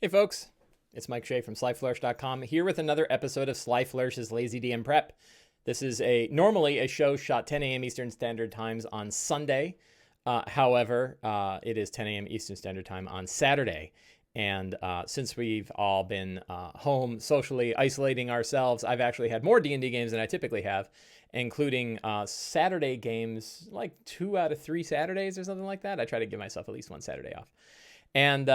Hey folks, it's Mike Shea from SlyFlourish.com here with another episode of Sly Flourish's Lazy D&D Prep. This is normally a show shot 10 a.m. Eastern Standard Times on Sunday. However, it is 10 a.m. Eastern Standard Time on Saturday. And since we've all been home socially isolating ourselves, I've actually had more D&D games than I typically have, including Saturday games, like 2 out of 3 Saturdays or something like that. I try to give myself at least one Saturday off. And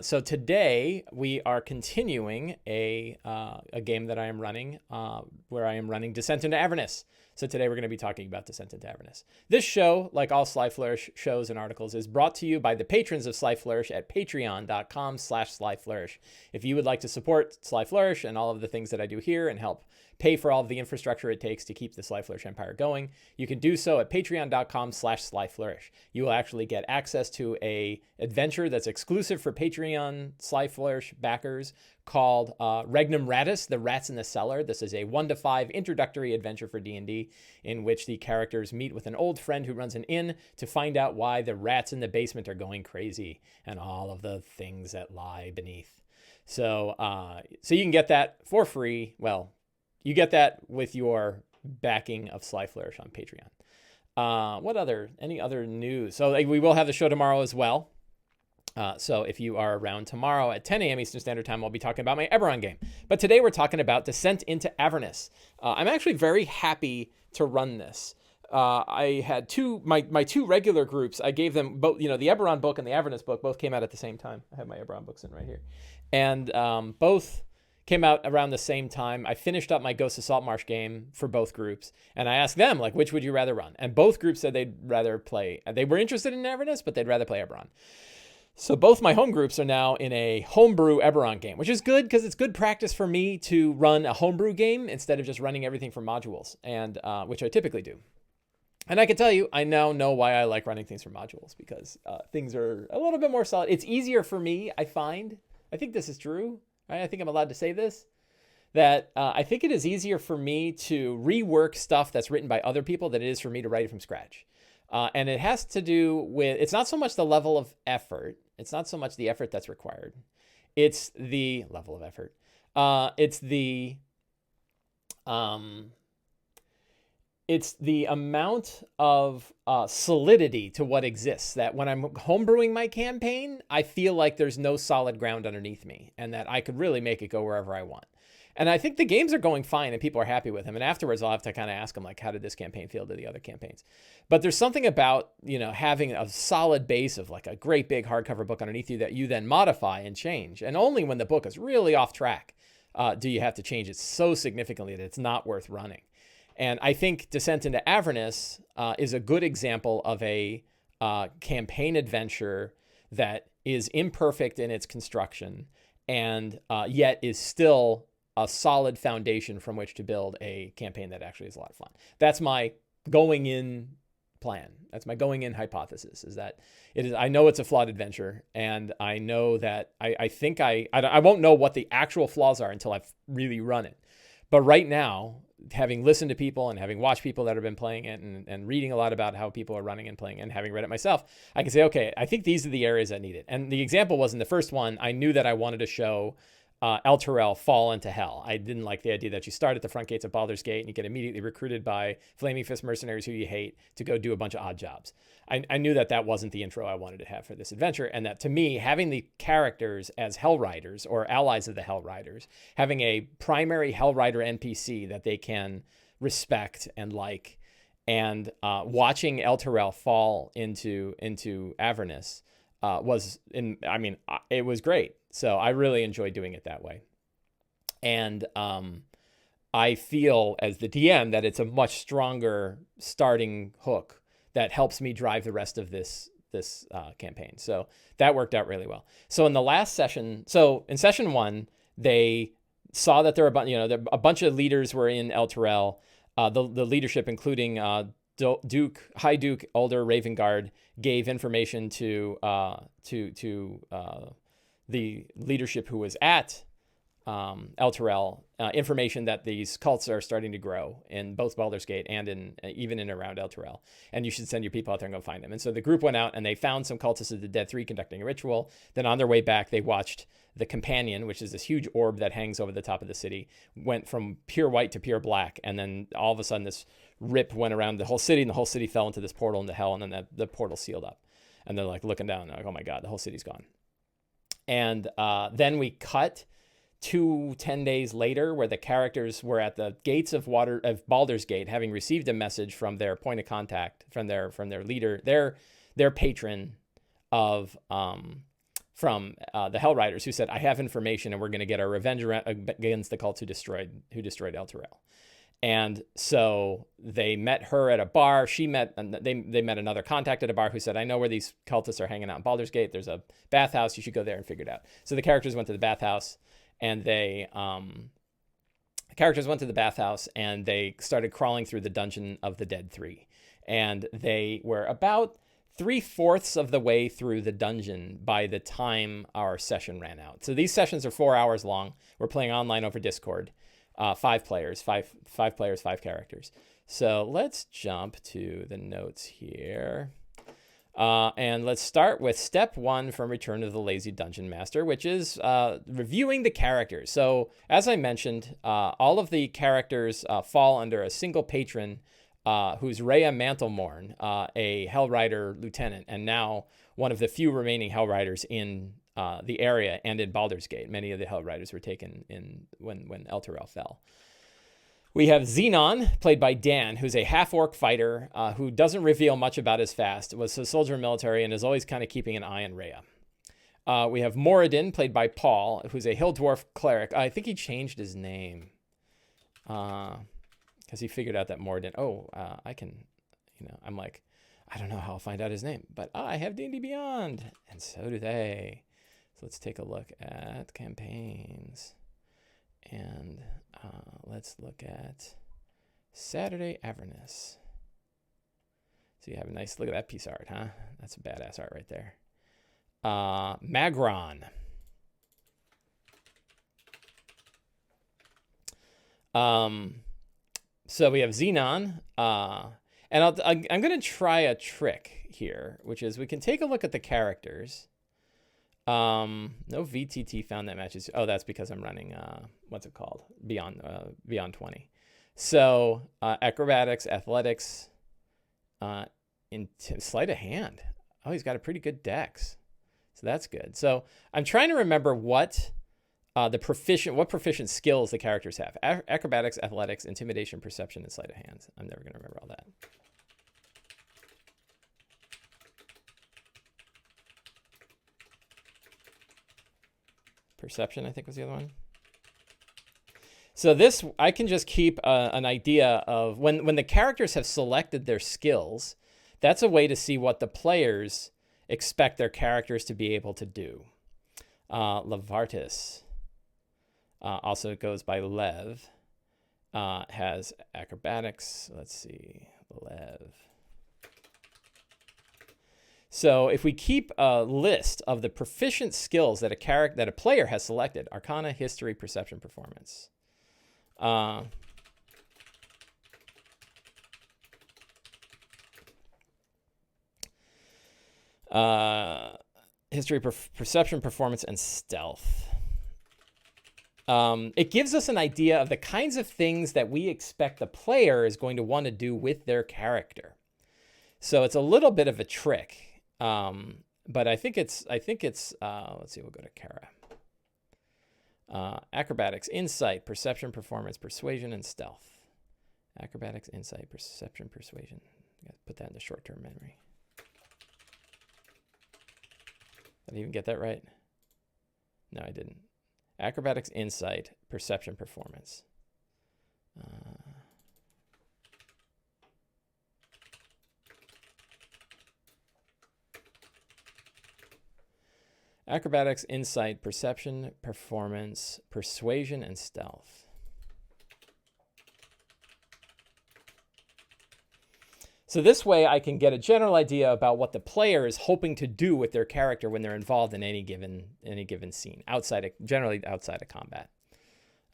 so today we are continuing a game that I am running, where I am running Descent into Avernus. So today we're going to be talking about Descent into Avernus. This show, like all Sly Flourish shows and articles, is brought to you by the patrons of Sly Flourish at patreon.com/SlyFlourish. If you would like to support Sly Flourish and all of the things that I do here and help pay for all of the infrastructure it takes to keep the Sly Flourish empire going, you can do so at patreon.com/SlyFlourish. You will actually get access to a adventure that's exclusive for Patreon Sly Flourish backers called Regnum Ratus, The Rats in the Cellar. This is a 1 to 5 introductory adventure for D&D in which the characters meet with an old friend who runs an inn to find out why the rats in the basement are going crazy and all of the things that lie beneath. So you can get that for free. Well, you get that with your backing of Sly Flourish on Patreon. Any other news? So we will have the show tomorrow as well. So if you are around tomorrow at 10 a.m. Eastern Standard Time, I'll be talking about my Eberron game. But today we're talking about Descent into Avernus. I'm actually very happy to run this. I had my two regular groups. I gave them both, the Eberron book and the Avernus book both came out at the same time. I have my Eberron books in right here. And both came out around the same time. I finished up my Ghost of Saltmarsh game for both groups. And I asked them, which would you rather run? And both groups said they'd rather play. They were interested in Avernus, but they'd rather play Eberron. So both my home groups are now in a Homebrew Eberron game, which is good because it's good practice for me to run a Homebrew game instead of just running everything from modules, and which I typically do. And I can tell you, I now know why I like running things from modules, because things are a little bit more solid. It's easier for me, I find. I think this is true. Right? I think I'm allowed to say this. That I think it is easier for me to rework stuff that's written by other people than it is for me to write it from scratch. And it has to do with, it's not so much the level of effort. It's not so much the effort that's required. It's the level of effort. It's the amount of solidity to what exists, that when I'm homebrewing my campaign, I feel like there's no solid ground underneath me and that I could really make it go wherever I want. And I think the games are going fine and people are happy with them. And afterwards, I'll have to kind of ask them, how did this campaign feel to the other campaigns? But there's something about, having a solid base of a great big hardcover book underneath you that you then modify and change. And only when the book is really off track do you have to change it so significantly that it's not worth running. And I think Descent into Avernus is a good example of a campaign adventure that is imperfect in its construction and yet is still a solid foundation from which to build a campaign that actually is a lot of fun. That's my going in plan. That's my going in hypothesis, is that it is. I know it's a flawed adventure, and I know that I think I won't know what the actual flaws are until I've really run it. But right now, having listened to people and having watched people that have been playing it and reading a lot about how people are running and playing and having read it myself, I can say, okay, I think these are the areas that need it. And the example was in the first one, I knew that I wanted to show Elturel fall into hell. I didn't like the idea that you start at the front gates of Baldur's Gate and you get immediately recruited by Flaming Fist mercenaries who you hate to go do a bunch of odd jobs. I knew that wasn't the intro I wanted to have for this adventure, and that to me, having the characters as Hell Riders or allies of the Hell Riders, having a primary Hell Rider NPC that they can respect and like, and watching Elturel fall into Avernus it was great. So I really enjoyed doing it that way. And I feel as the DM that it's a much stronger starting hook that helps me drive the rest of this campaign. So that worked out really well. So in the last session, in session 1, they saw that there were a bunch of leaders were in Elturel, the leadership, including High Duke Elder Ravengard, gave information to the leadership who was at Elturel information that these cults are starting to grow in both Baldur's Gate and in even in around Elturel, and you should send your people out there and go find them. And so the group went out and they found some cultists of the Dead Three conducting a ritual. Then on their way back, they watched the Companion, which is this huge orb that hangs over the top of the city, went from pure white to pure black, and then all of a sudden this rip went around the whole city, and the whole city fell into this portal into hell, and then the portal sealed up. And they're like looking down, like, oh my God, the whole city's gone. And then we cut to 10 days later, where the characters were at the gates of Baldur's Gate, having received a message from their point of contact, from their leader, their patron of from the Hell Riders, who said, "I have information, and we're going to get our revenge against the cults who destroyed Elturel." And so they met her at a bar. They met another contact at a bar who said, "I know where these cultists are hanging out in Baldur's Gate. There's a bathhouse. You should go there and figure it out." So the characters went to the bathhouse. And the characters went to the bathhouse and they started crawling through the dungeon of the Dead Three. And they were about 3/4 of the way through the dungeon by the time our session ran out. So these sessions are 4 hours long. We're playing online over Discord. 5 players, five players, 5 characters. So let's jump to the notes here. And let's start with step 1 from Return of the Lazy Dungeon Master, which is reviewing the characters. So as I mentioned, all of the characters fall under a single patron who's Rhea Mantlemorn, a Hell Rider lieutenant, and now one of the few remaining Hell Riders in the area and in Baldur's Gate. Many of the Hell Riders were taken in when Elturel fell. We have Xenon, played by Dan, who's a half-orc fighter who doesn't reveal much about his past, was a soldier in the military, and is always kind of keeping an eye on Rhea. We have Moradin, played by Paul, who's a hill dwarf cleric. I think he changed his name because he figured out that Moradin, I can, I'm like, I don't know how I'll find out his name, but I have D&D Beyond, and so do they. So let's take a look at campaigns. And let's look at Saturday Avernus. So you have a nice look at that piece of art, huh? That's a badass art right there. Magron. So we have Xenon. And I'm going to try a trick here, which is we can take a look at the characters. No VTT found that matches. Oh, that's because I'm running what's it called? Beyond 20. So acrobatics, athletics, in sleight of hand. Oh, he's got a pretty good dex, so that's good. So I'm trying to remember what proficient skills the characters have. Acrobatics, athletics, intimidation, perception, and sleight of hand. I'm never gonna remember all that. Perception, I think, was the other one. So this, I can just keep an idea of when the characters have selected their skills, that's a way to see what the players expect their characters to be able to do. Levartis also goes by Lev, has acrobatics. Let's see, Lev. So if we keep a list of the proficient skills that a player has selected: Arcana, History, Perception, Performance. History, Perception, Performance, and Stealth. It gives us an idea of the kinds of things that we expect the player is going to want to do with their character. So it's a little bit of a trick. But I think it's let's see, we'll go to Kara. Acrobatics, Insight, Perception, Performance, Persuasion, and Stealth. Acrobatics, Insight, Perception, Persuasion. I gotta put that into short-term memory. Did I even get that right? No, I didn't. Acrobatics, Insight, Perception, Performance. Acrobatics, Insight, Perception, Performance, Persuasion, and Stealth. So this way I can get a general idea about what the player is hoping to do with their character when they're involved in any given scene, generally outside of combat.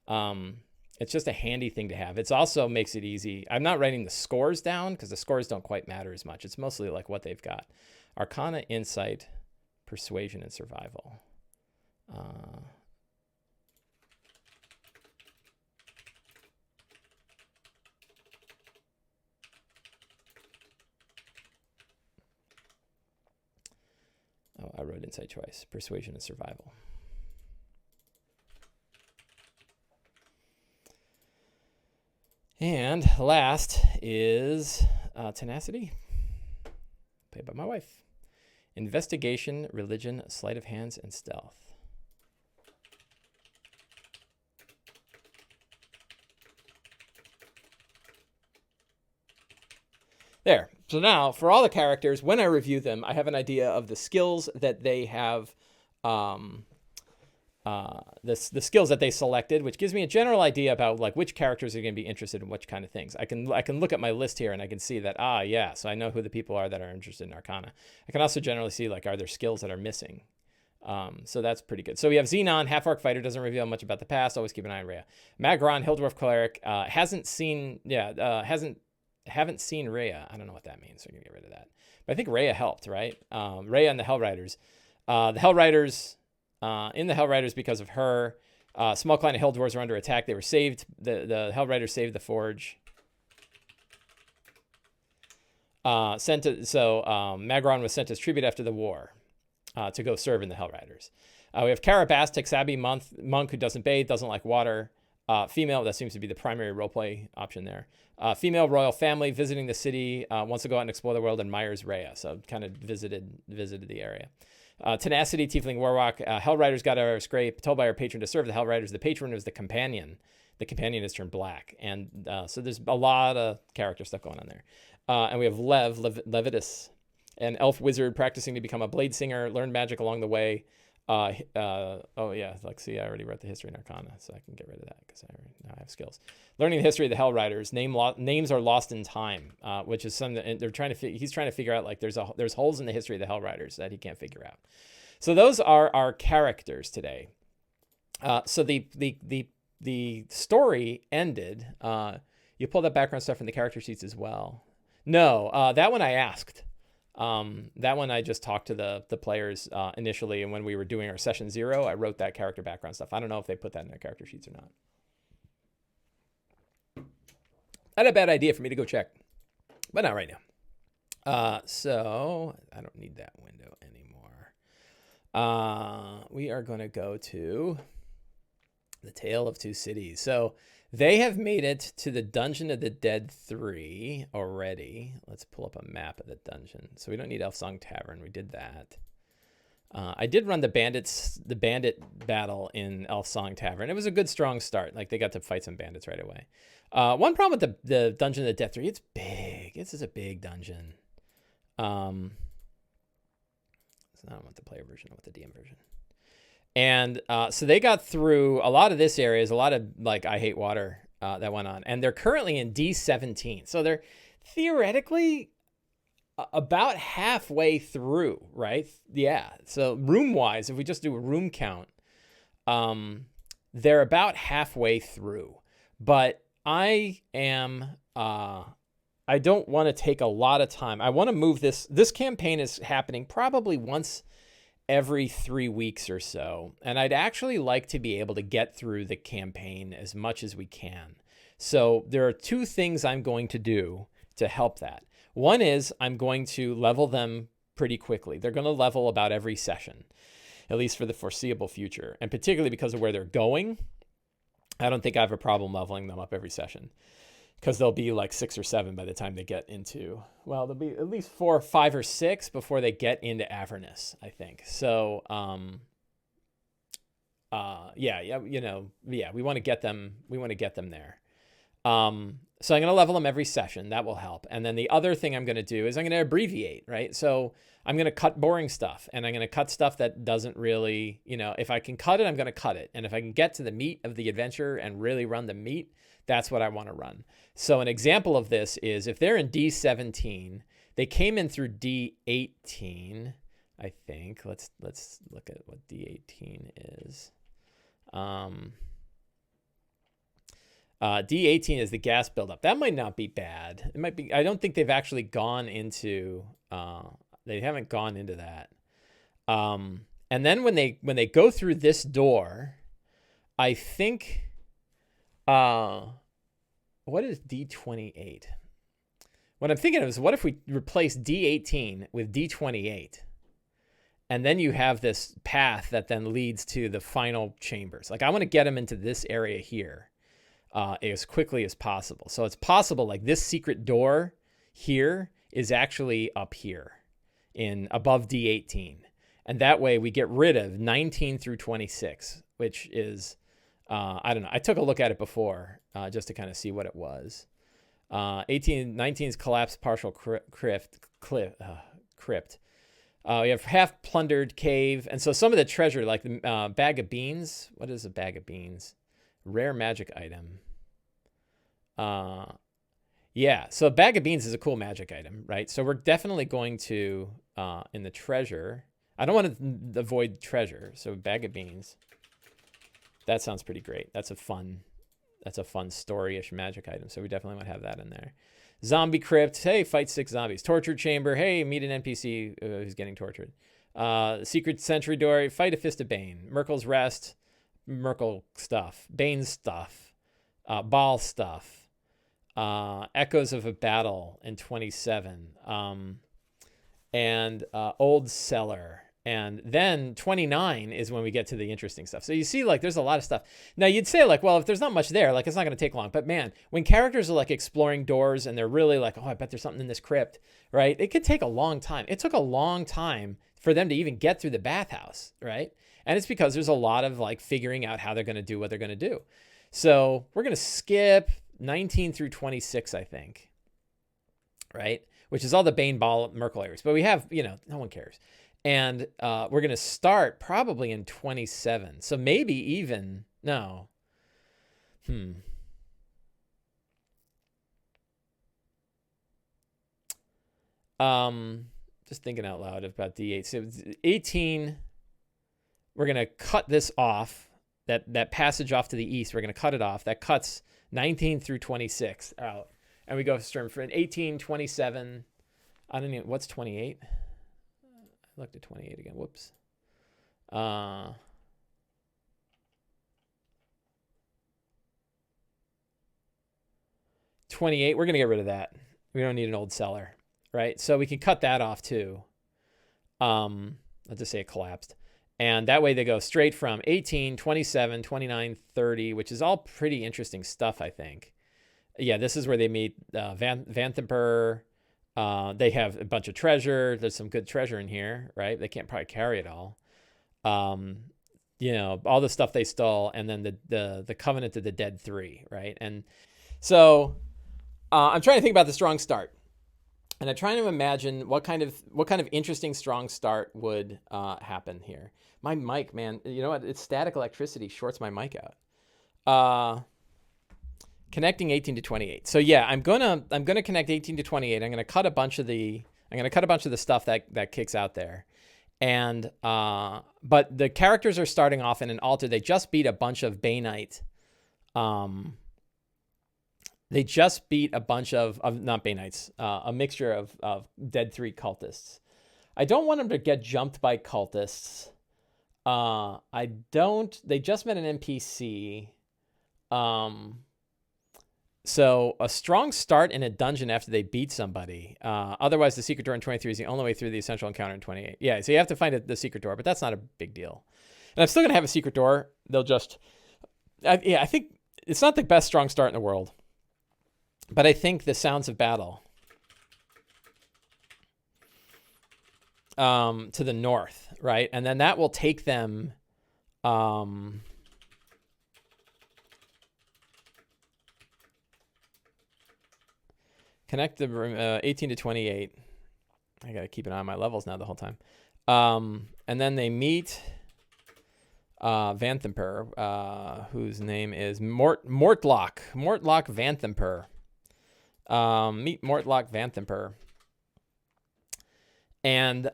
It's just a handy thing to have. It also makes it easy. I'm not writing the scores down because the scores don't quite matter as much. It's mostly like what they've got. Arcana, Insight, Persuasion, and Survival. Oh, I wrote Insight twice. Persuasion and Survival. And last is Tenacity, played by my wife. Investigation, Religion, Sleight of Hands, and Stealth. There. So now, for all the characters, when I review them, I have an idea of the skills that they have, the skills that they selected, which gives me a general idea about like which characters are going to be interested in which kind of things. I can look at my list here and I can see that, yeah, so I know who the people are that are interested in Arcana. I can also generally see like, are there skills that are missing? So that's pretty good. So we have Xenon, Half-Orc Fighter, doesn't reveal much about the past. Always keep an eye on Rhea. Magron, Hilldwarf Cleric, haven't seen Rhea. I don't know what that means, so I'm going to get rid of that. But I think Rhea helped, right? Rhea and the Hellriders. In the Hellriders, because of her, small clan of Helldwarves are under attack. They were saved. The Hellriders saved the Forge. Magron was sent as tribute after the war to go serve in the Hellriders. We have Karabas, Texabi monk who doesn't bathe, doesn't like water. Female, that seems to be the primary roleplay option there. Female royal family visiting the city, wants to go out and explore the world, and admires Rhea, so kind of visited the area. Tenacity, Tiefling Warlock. Hellriders got our scrape, told by our patron to serve the Hellriders. The patron was the companion. The companion has turned black. And so there's a lot of character stuff going on there. And we have Levitus, an elf wizard practicing to become a blade singer, learned magic along the way. Oh yeah, like see, I already wrote the history in Arcana, so I can get rid of that because now I have skills. Learning the history of the Hellriders. Names are lost in time, which is something that they're trying to. He's trying to figure out like there's holes in the history of the Hellriders that he can't figure out. So those are our characters today. So the story ended. You pulled that background stuff from the character sheets as well. No, that one I asked. That one I just talked to the players initially, and when we were doing our session 0, I wrote that character background stuff. I don't know if they put that in their character sheets or not. Not a bad idea for me to go check, but not right now. So I don't need that window anymore. We are going to go to the Tale of Two Cities. So they have made it to the Dungeon of the Dead 3 already. Let's pull up a map of the dungeon. So we don't need Elfsong Tavern. We did that. I did run the bandit battle in Elfsong Tavern. It was a good, strong start. Like they got to fight some bandits right away. One problem with the Dungeon of the Dead 3, it's big. This is a big dungeon. So I don't want the player version, I want the DM version. And so they got through a lot of this area. There's a lot of like I Hate Water that went on. And they're currently in D17. So they're theoretically about halfway through, right? Yeah. So room-wise, if we just do a room count, they're about halfway through. But I don't want to take a lot of time. I want to move this. This campaign is happening probably once every 3 weeks or so. And I'd actually like to be able to get through the campaign as much as we can. So there are 2 things I'm going to do to help that. One is I'm going to level them pretty quickly. They're going to level about every session, at least for the foreseeable future. And particularly because of where they're going, I don't think I have a problem leveling them up every session. Because they'll be like 6 or 7 by the time they get into, well, there'll be at least 4, 5, or 6 before they get into Avernus, I think. So, we want to get them. We want to get them there. So I'm going to level them every session. That will help. And then the other thing I'm going to do is I'm going to abbreviate, right? So I'm going to cut boring stuff, and I'm going to cut stuff that doesn't really, if I can cut it, I'm going to cut it. And if I can get to the meat of the adventure and really run the meat, that's what I want to run. So an example of this is if they're in D17, they came in through D18, I think. Let's look at what D18 is. D18 is the gas buildup. That might not be bad. It might be. I don't think they've actually gone into. They haven't gone into that. And then when they go through this door, I think. What is D28? What I'm thinking of is, what if we replace D18 with D28? And then you have this path that then leads to the final chambers. Like, I want to get them into this area here as quickly as possible. So it's possible, like, this secret door here is actually up here in above D18. And that way we get rid of 19 through 26, which is, I don't know. I took a look at it before just to kind of see what it was. 19's collapsed partial crypt. We have half plundered cave. And so some of the treasure, like the bag of beans. What is a bag of beans? Rare magic item. Yeah, so a bag of beans is a cool magic item, right? So we're definitely going to, in the treasure, I don't want to avoid treasure. So bag of beans. That sounds pretty great. That's a fun story-ish magic item. So we definitely want to have that in there. Zombie crypt. Hey, fight 6 zombies. Torture chamber. Hey, meet an NPC who's getting tortured. Secret sentry door. Fight a fist of Bane. Merkel's rest. Merkel stuff. Bane stuff. Ball stuff. Echoes of a battle in 27. And old cellar. And then 29 is when we get to the interesting stuff. So you see, like, there's a lot of stuff. Now, you'd say, like, well, if there's not much there, like, it's not going to take long. But, man, when characters are, like, exploring doors and they're really like, oh, I bet there's something in this crypt, right? It could take a long time. It took a long time for them to even get through the bathhouse, right? And it's because there's a lot of, like, figuring out how they're going to do what they're going to do. So we're going to skip 19 through 26, I think, right? Which is all the Bane, Ball, Merkel areas. But we have, no one cares. And we're going to start probably in 27. So maybe even, no. Just thinking out loud about D8. So 18, we're going to cut this off. That passage off to the east, we're going to cut it off. That cuts 19 through 26 out. And we go from 18, 27. I don't know, what's 28? I looked at 28 again. Whoops. 28, we're going to get rid of that. We don't need an old cellar, right? So we can cut that off too. Let's just say it collapsed. And that way they go straight from 18, 27, 29, 30, which is all pretty interesting stuff, I think. Yeah, this is where they meet Vanthamper. They have a bunch of treasure. There's some good treasure in here, right? They can't probably carry it all. All the stuff they stole, and then the Covenant of the Dead 3, right? And so I'm trying to think about the strong start, and I'm trying to imagine what kind of interesting strong start would happen here. My mic, man, you know what? It's static electricity shorts my mic out. Connecting 18 to 28. So yeah, I'm gonna connect 18 to 28. I'm gonna cut a bunch of the stuff that kicks out there, and but the characters are starting off in an altar. They just beat a bunch of Banite. They just beat a bunch of not Banites, a mixture of Dead 3 cultists. I don't want them to get jumped by cultists. They just met an NPC. So a strong start in a dungeon after they beat somebody. Otherwise, the secret door in 23 is the only way through the essential encounter in 28. Yeah, so you have to find the secret door, but that's not a big deal. And I'm still going to have a secret door. They'll just... I think it's not the best strong start in the world. But I think the sounds of battle to the north, right? And then that will take them... Connect the 18 to 28. I got to keep an eye on my levels now the whole time. And then they meet Vanthamper, whose name is Mortlock. Mortlock Vanthamper. Meet Mortlock Vanthamper. And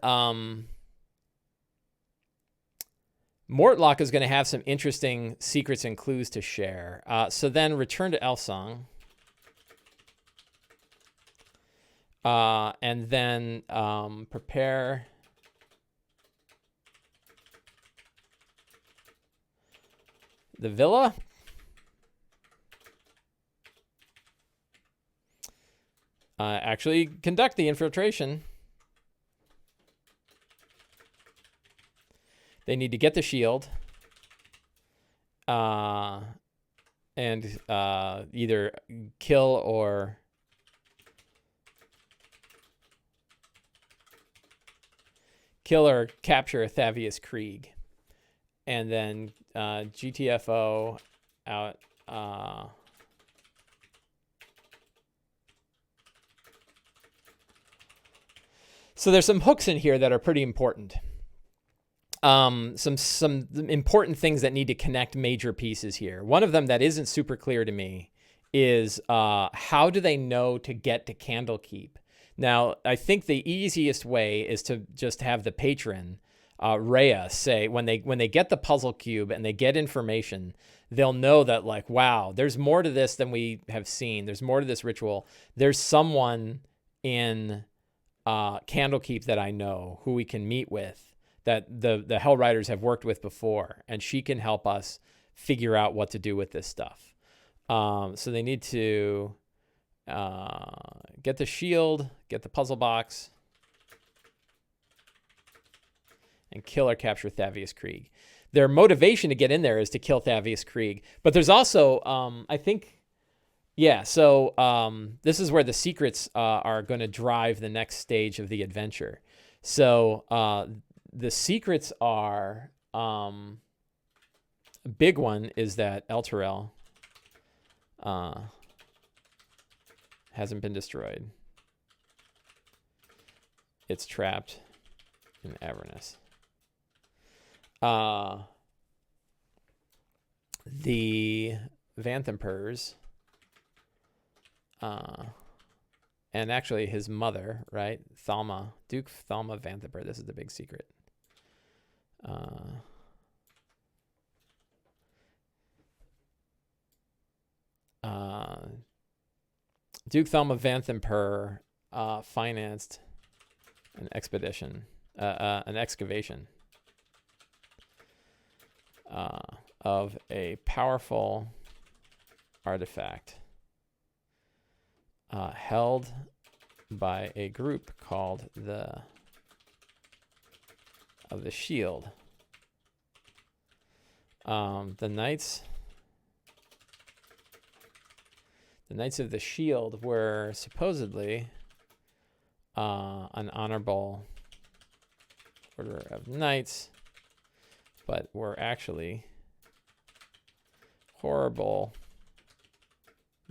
Mortlock is going to have some interesting secrets and clues to share. So then return to Elsong. And then prepare the villa. Actually conduct the infiltration. They need to get the shield. And either kill or capture Thavius Krieg. And then GTFO out. So there's some hooks in here that are pretty important. Some important things that need to connect major pieces here. One of them that isn't super clear to me is how do they know to get to Candlekeep? Now, I think the easiest way is to just have the patron, Rhea, say when they get the puzzle cube and they get information, they'll know that, like, wow, there's more to this than we have seen. There's more to this ritual. There's someone in Candlekeep that I know who we can meet with, that the Hell Riders have worked with before, and she can help us figure out what to do with this stuff. So they need to get the shield, get the puzzle box, and kill or capture Thavius Krieg. Their motivation to get in there is to kill Thavius Krieg. But there's also, I think, yeah, so this is where the secrets are going to drive the next stage of the adventure. So the secrets are, a big one is that Elturel hasn't been destroyed. It's trapped in Avernus. The Vanthempers, and actually his mother, right? Thalma, Duke Thalma Vanthemper. This is the big secret. Duke Thalma Vanthemper financed an expedition, an excavation of a powerful artifact held by a group called the Shield. The Knights of the Shield were supposedly an honorable order of knights, but were actually horrible,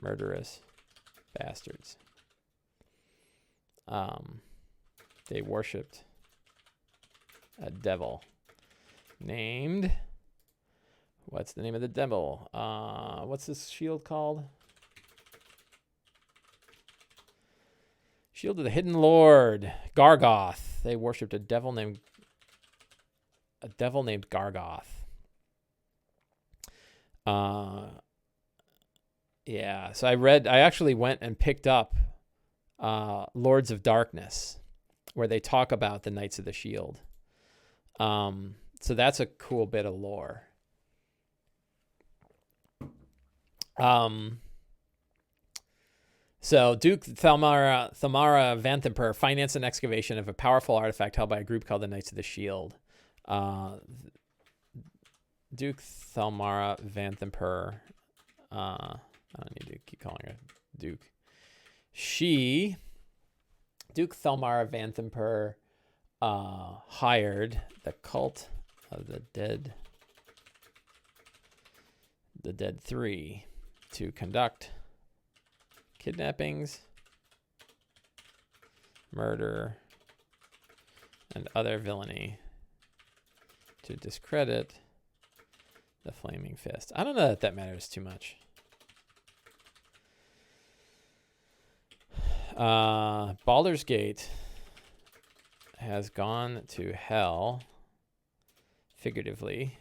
murderous bastards. They worshipped a devil named, what's the name of the devil? What's this shield called? Shield of the Hidden Lord, Gargoth. They worshipped a devil named Gargoth. Yeah, so I actually went and picked up Lords of Darkness, where they talk about the Knights of the Shield. So that's a cool bit of lore. So Duke Thalmara Vanthemper financed an excavation of a powerful artifact held by a group called the Knights of the Shield. Duke Thalmara Vanthemper, I don't need to keep calling her Duke. Duke Thalmara Vanthemper, hired the Cult of the Dead 3 to conduct kidnappings, murder, and other villainy to discredit the Flaming Fist. I don't know that that matters too much. Baldur's Gate has gone to hell, figuratively,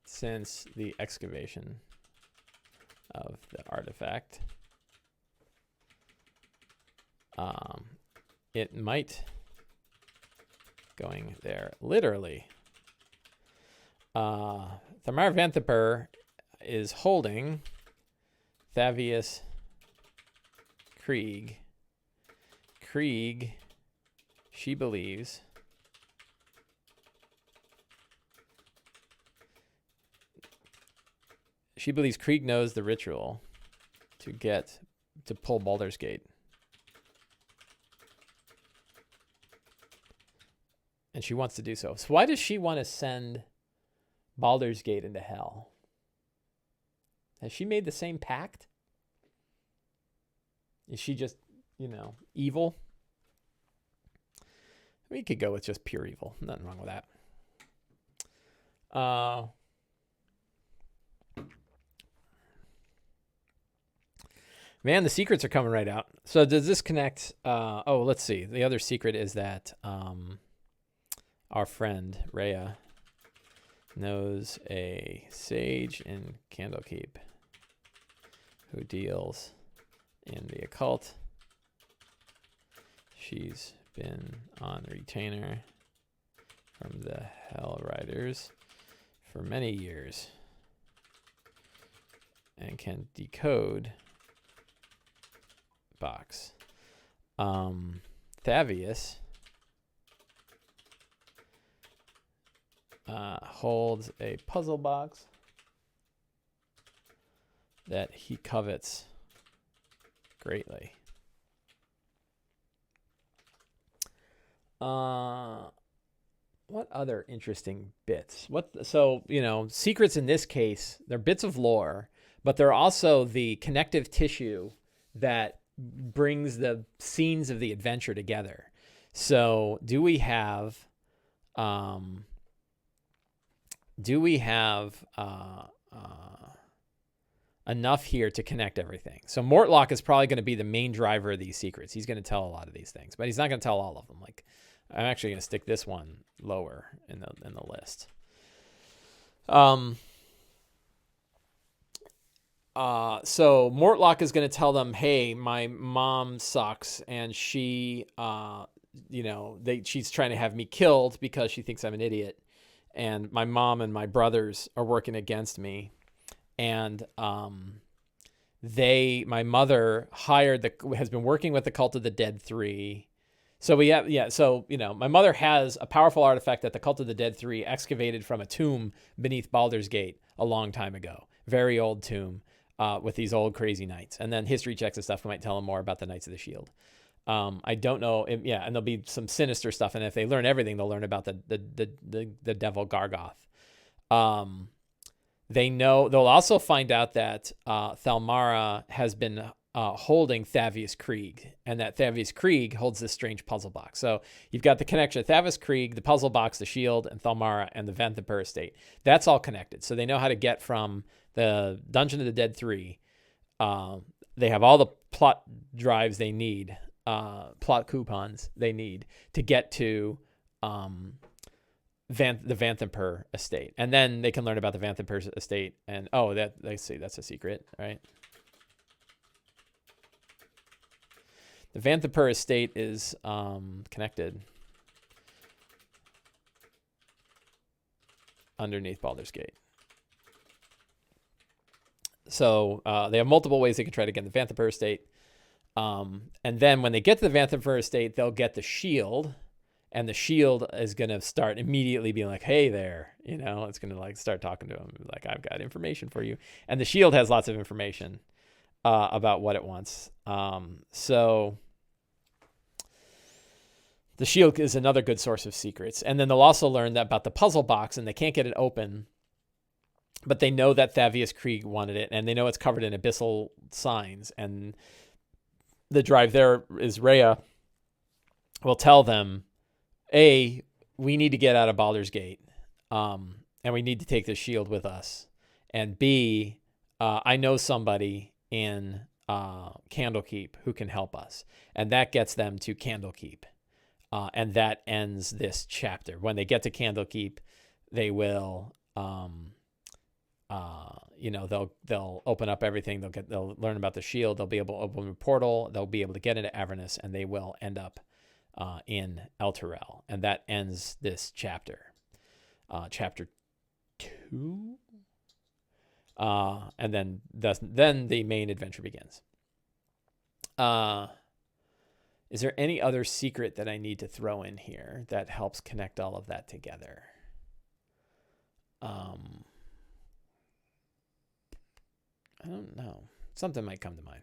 since the excavation of the artifact. It might going there literally. Thamar Vanthaper is holding Thavius Krieg. Krieg, she believes, Krieg knows the ritual to pull Baldur's Gate. And she wants to do so. So why does she want to send Baldur's Gate into hell? Has she made the same pact? Is she just, evil? We could go with just pure evil. Nothing wrong with that. Man, the secrets are coming right out. So does this connect? Let's see. The other secret is that our friend Rhea knows a sage in Candlekeep who deals in the occult. She's been on retainer from the Hell Riders for many years and can decode box. Thavius holds a puzzle box that he covets greatly. What other interesting bits? Secrets in this case, they're bits of lore, but they're also the connective tissue that brings the scenes of the adventure together. So do we have enough here to connect everything? So Mortlock is probably going to be the main driver of these secrets. He's going to tell a lot of these things, but he's not going to tell all of them. Like, I'm actually going to stick this one lower in the list. So Mortlock is going to tell them, hey, my mom sucks, and she, she's trying to have me killed because she thinks I'm an idiot, and my mom and my brothers are working against me, and my mother has been working with the Cult of the Dead 3. So my mother has a powerful artifact that the Cult of the Dead 3 excavated from a tomb beneath Baldur's Gate a long time ago. Very old tomb with these old crazy knights. And then history checks and stuff might tell them more about the Knights of the Shield. I don't know. And there'll be some sinister stuff. And if they learn everything, they'll learn about the devil Gargoth. They'll also find out that Thalmara has been holding Thavius Krieg, and that Thavius Krieg holds this strange puzzle box. So you've got the connection of Thavius Krieg, the puzzle box, the shield, and Thalmara, and the Vanthaper estate. That's all connected. So they know how to get from the Dungeon of the Dead 3. They have all the plot drives they need, plot coupons they need to get to the Vanthaper estate. And then they can learn about the Vanthaper estate. And that's a secret, right? The Vanthaper estate is connected underneath Baldur's Gate. So they have multiple ways they can try to get the Vanthaper estate. And then when they get to the Vanthaper estate, they'll get the shield. And the shield is going to start immediately being like, hey there. It's going to start talking to them. Like, I've got information for you. And the shield has lots of information about what it wants. So the shield is another good source of secrets. And then they'll also learn that about the puzzle box, and they can't get it open, but they know that Thavius Krieg wanted it, and they know it's covered in abyssal signs. And the drive there is Rhea will tell them, A, we need to get out of Baldur's Gate, and we need to take the shield with us. And B, I know somebody in Candlekeep who can help us. And that gets them to Candlekeep. And that ends this chapter. When they get to Candlekeep, they will, you know, they'll open up everything. They'll learn about the shield. They'll be able to open a portal. They'll be able to get into Avernus, and they will end up in Elturel, and that ends this chapter, chapter 2. And then the main adventure begins. Is there any other secret that I need to throw in here that helps connect all of that together? I don't know. Something might come to mind.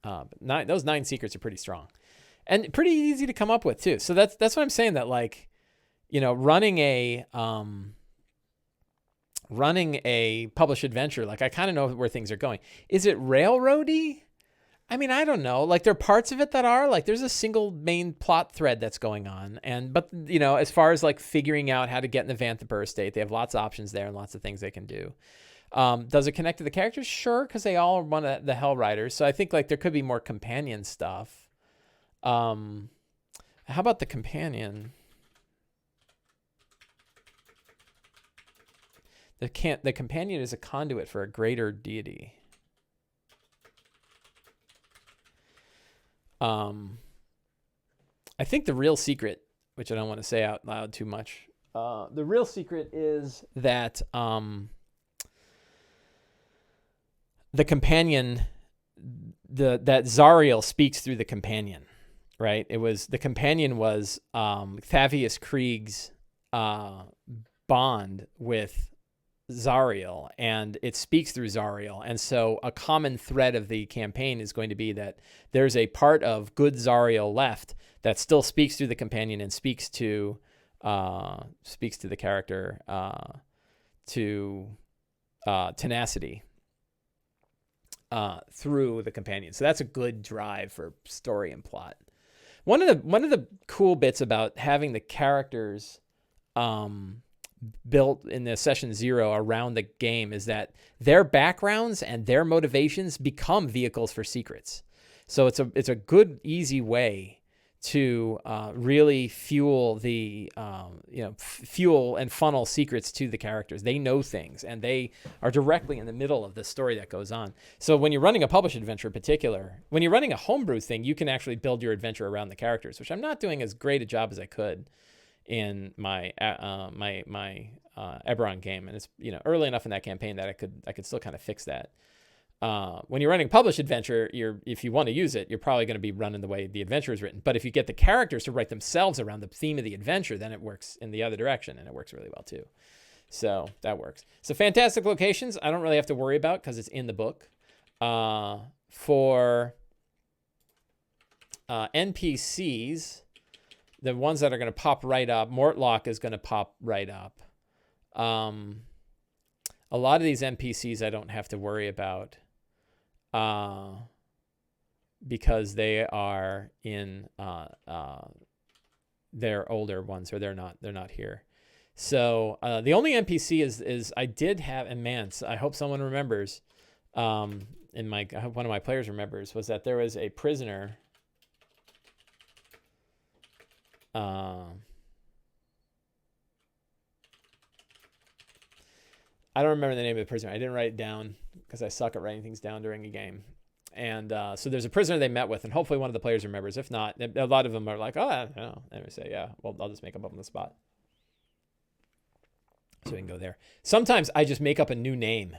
But those 9 secrets are pretty strong and pretty easy to come up with too. So that's what I'm saying, that like, you know, running a published adventure, like I kind of know where things are going. Is it railroady? I mean, I don't know. Like, there are parts of it that are like, there's a single main plot thread that's going on. But you know, as far as like figuring out how to get in the Vanthaper estate, they have lots of options there and lots of things they can do. Does it connect to the characters? Sure, because they all run the Hell Riders. So I think like there could be more companion stuff. How about the companion? The companion is a conduit for a greater deity. I think the real secret, which I don't want to say out loud too much, the real secret is that the companion, that Zariel speaks through the companion, right? The companion was Thavius Krieg's bond with Zariel, and it speaks through Zariel. And so a common thread of the campaign is going to be that there's a part of good Zariel left that still speaks through the companion and speaks to the character, to tenacity through the companion. So that's a good drive for story and plot. One of the cool bits about having the characters built in the session 0 around the game is that their backgrounds and their motivations become vehicles for secrets. So it's a good, easy way to really fuel the fuel and funnel secrets to the characters. They know things, and they are directly in the middle of the story that goes on. So when you're running a published adventure in particular, when you're running a homebrew thing, you can actually build your adventure around the characters, which I'm not doing as great a job as I could in my Eberron game, and it's early enough in that campaign that I could still kind of fix that. When you're running published adventure, if you want to use it, you're probably going to be running the way the adventure is written. But if you get the characters to write themselves around the theme of the adventure, then it works in the other direction, and it works really well too. So that works. So fantastic locations, I don't really have to worry about because it's in the book. For NPCs, the ones that are going to pop right up, Mortlock is going to pop right up. A lot of these NPCs I don't have to worry about because they are in they're older ones, or they're not here. So the only NPC is I did have, and man, I hope someone remembers, I hope one of my players remembers, was that there was a prisoner. I don't remember the name of the prisoner. I didn't write it down because I suck at writing things down during a game. And so there's a prisoner they met with, and hopefully one of the players remembers. If not, a lot of them are like, oh, I don't know. And we say, yeah, well, I'll just make them up on the spot. So we can go there. Sometimes I just make up a new name,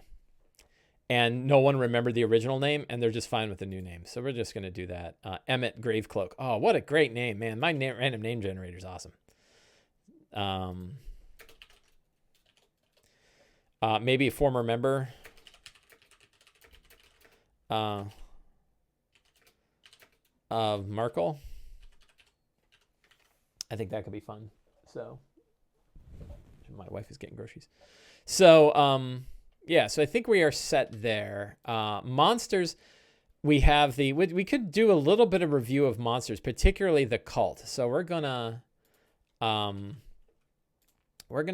and no one remembered the original name, and they're just fine with the new name. So we're just going to do that. Emmett Gravecloak. Oh, what a great name, man. My random name generator is awesome. Maybe a former member. Of Merkel. I think that could be fun. So my wife is getting groceries. So yeah, so I think we are set there. Monsters, we could do a little bit of review of monsters, particularly the cult. So we're gonna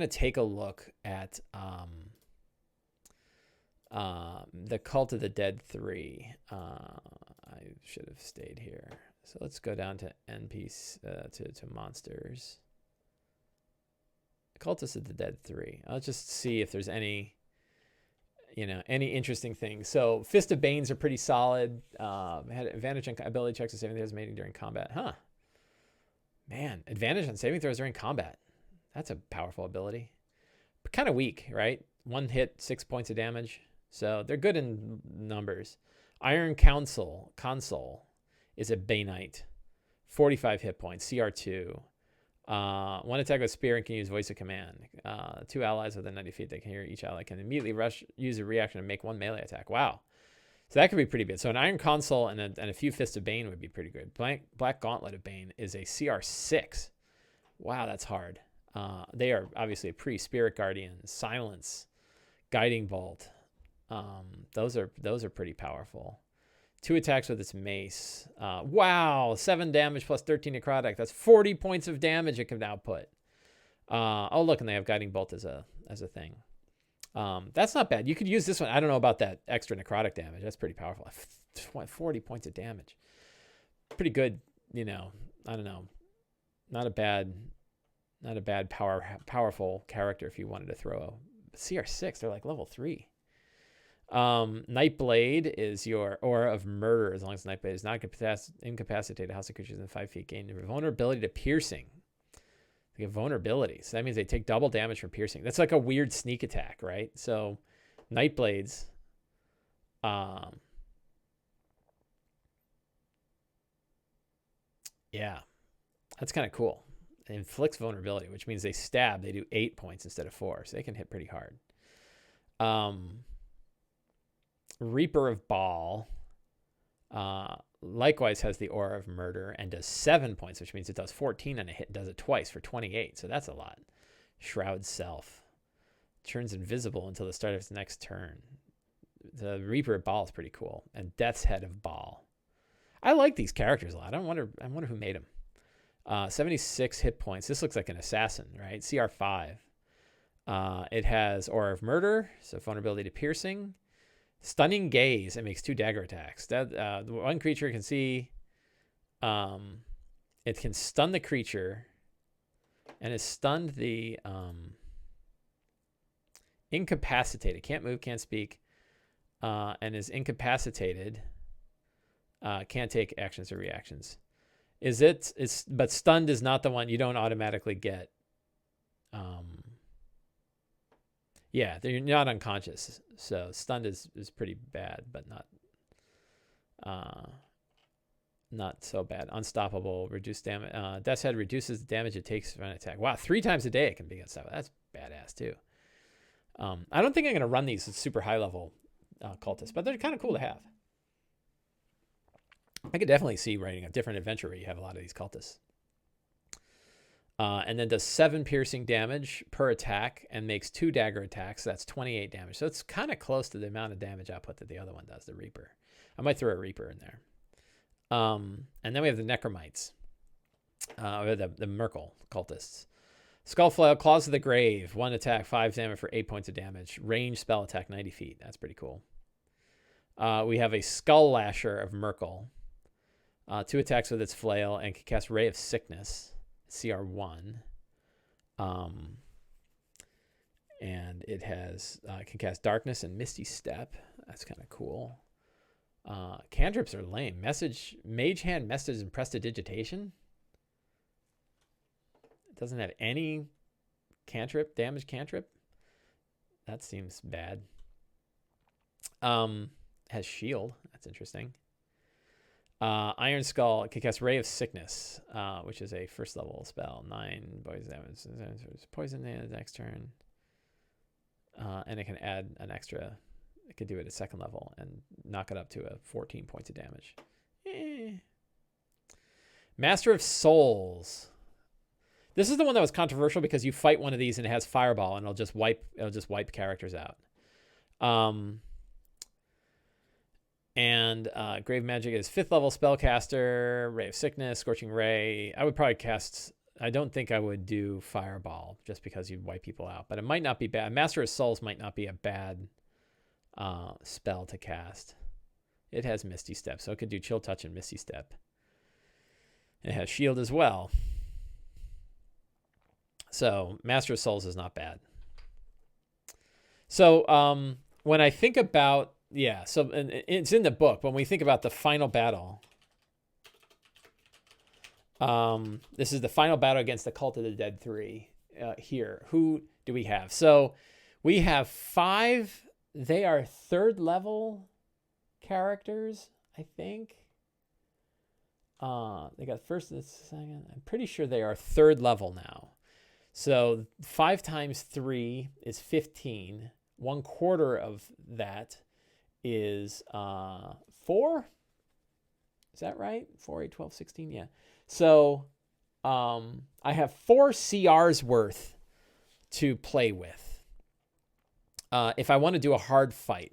take a look at the Cult of the Dead 3. I should have stayed here. So let's go down to NPC, to monsters. Cultist of the Dead 3. I'll just see if there's any, any interesting things. So Fist of Banes are pretty solid. Had advantage on ability checks and saving throws made during combat. Huh. Man, advantage on saving throws during combat. That's a powerful ability. But kind of weak, right? 1 hit, 6 points of damage. So they're good in numbers. Iron Console is a Banite. 45 hit points, CR2. 1 attack with spear and can use voice of command. 2 allies within 90 feet. They can hear each ally can immediately use a reaction and make 1 melee attack. Wow. So that could be pretty good. So an Iron Console and a few Fists of Bane would be pretty good. Black Gauntlet of Bane is a CR6. Wow, that's hard. They are obviously a Spirit Guardian, Silence, Guiding Bolt. Those are pretty powerful. 2 attacks with its mace. Wow, 7 damage plus 13 necrotic. That's 40 points of damage it can output. Oh, look, and they have Guiding Bolt as a thing. That's not bad. You could use this one. I don't know about that extra necrotic damage. That's pretty powerful. 40 points of damage. Pretty good, I don't know. Not a bad powerful character if you wanted to throw a CR6. They're like level 3. Nightblade is your Aura of Murder. As long as Nightblade is not incapacitated, hostile creatures within 5 feet gain vulnerability to piercing. They get vulnerability. So that means they take double damage from piercing. That's like a weird sneak attack, right? So Nightblades, yeah, that's kind of cool. It inflicts vulnerability, which means they stab. They do 8 points instead of 4, so they can hit pretty hard. Reaper of Baal likewise has the Aura of Murder and does 7 points, which means it does 14 on a hit and does it twice for 28. So that's a lot. Shroud Self turns invisible until the start of its next turn. The Reaper of Baal is pretty cool. And Death's Head of Baal. I like these characters a lot. I wonder who made them. 76 hit points. This looks like an assassin, right? CR5. It has Aura of Murder, so vulnerability to piercing. Stunning Gaze. It makes 2 dagger attacks. That one creature can see. It can stun the creature, and is stunned the incapacitated. Can't move, can't speak, and is incapacitated. Can't take actions or reactions. But stunned is not the one. You don't automatically get. Yeah, they're not unconscious. So stunned is pretty bad, but not so bad. Unstoppable, reduced damage. Death's Head reduces the damage it takes for an attack. Wow, 3 times a day it can be unstoppable. That's badass too. I don't think I'm going to run these at super high level cultists, but they're kind of cool to have. I could definitely see writing a different adventure where you have a lot of these cultists. And then does 7 piercing damage per attack and makes 2 dagger attacks. That's 28 damage. So it's kind of close to the amount of damage output that the other one does, the Reaper. I might throw a Reaper in there. And then we have the Necromites, or the Merkle cultists. Skullflail, Claws of the Grave, 1 attack, 5 damage for 8 points of damage. Range spell attack, 90 feet. That's pretty cool. We have a Skull Lasher of Merkle. 2 attacks with its flail and can cast Ray of Sickness. CR1, and it has can cast Darkness and Misty Step. That's kind of cool. Cantrips are lame. Mage Hand, Message, and Prestidigitation. It doesn't have any damage cantrip. That seems bad. Has shield. That's interesting. Iron Skull can cast Ray of Sickness, which is a 1st level spell. 9 poison damage. Poison in the next turn. And it can add an extra. It could do it at 2nd level and knock it up to 14 points of damage. Master of Souls. This is the one that was controversial because you fight one of these and it has Fireball and it'll just wipe characters out. And Grave Magic is 5th level spellcaster, Ray of Sickness, Scorching Ray. I would probably cast. I don't think I would do Fireball just because you'd wipe people out, but it might not be bad. Master of Souls might not be a bad spell to cast. It has Misty Step, so it could do Chill Touch and Misty Step. It has Shield as well. So Master of Souls is not bad. So when I think about, so and it's in the book. When we think about the final battle, this is the final battle against the Cult of the Dead 3 here. Who do we have? So we have 5. They are 3rd level characters, I think. They got first and second. I'm pretty sure they are 3rd level now. So 5 times 3 is 15. 1/4 of that is 4. Is that right? 4, 8, 12, 16. Yeah. So I have 4 CRs worth to play with. If I want to do a hard fight.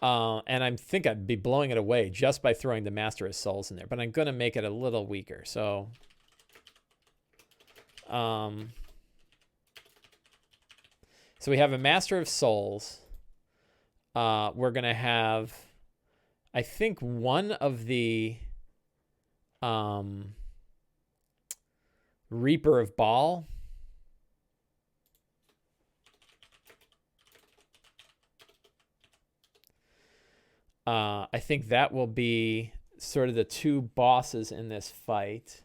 And I think I'd be blowing it away just by throwing the Master of Souls in there. But I'm going to make it a little weaker. So so we have a Master of Souls. We're going to have, I think, one of the Reaper of Baal. I think that will be sort of the 2 bosses in this fight.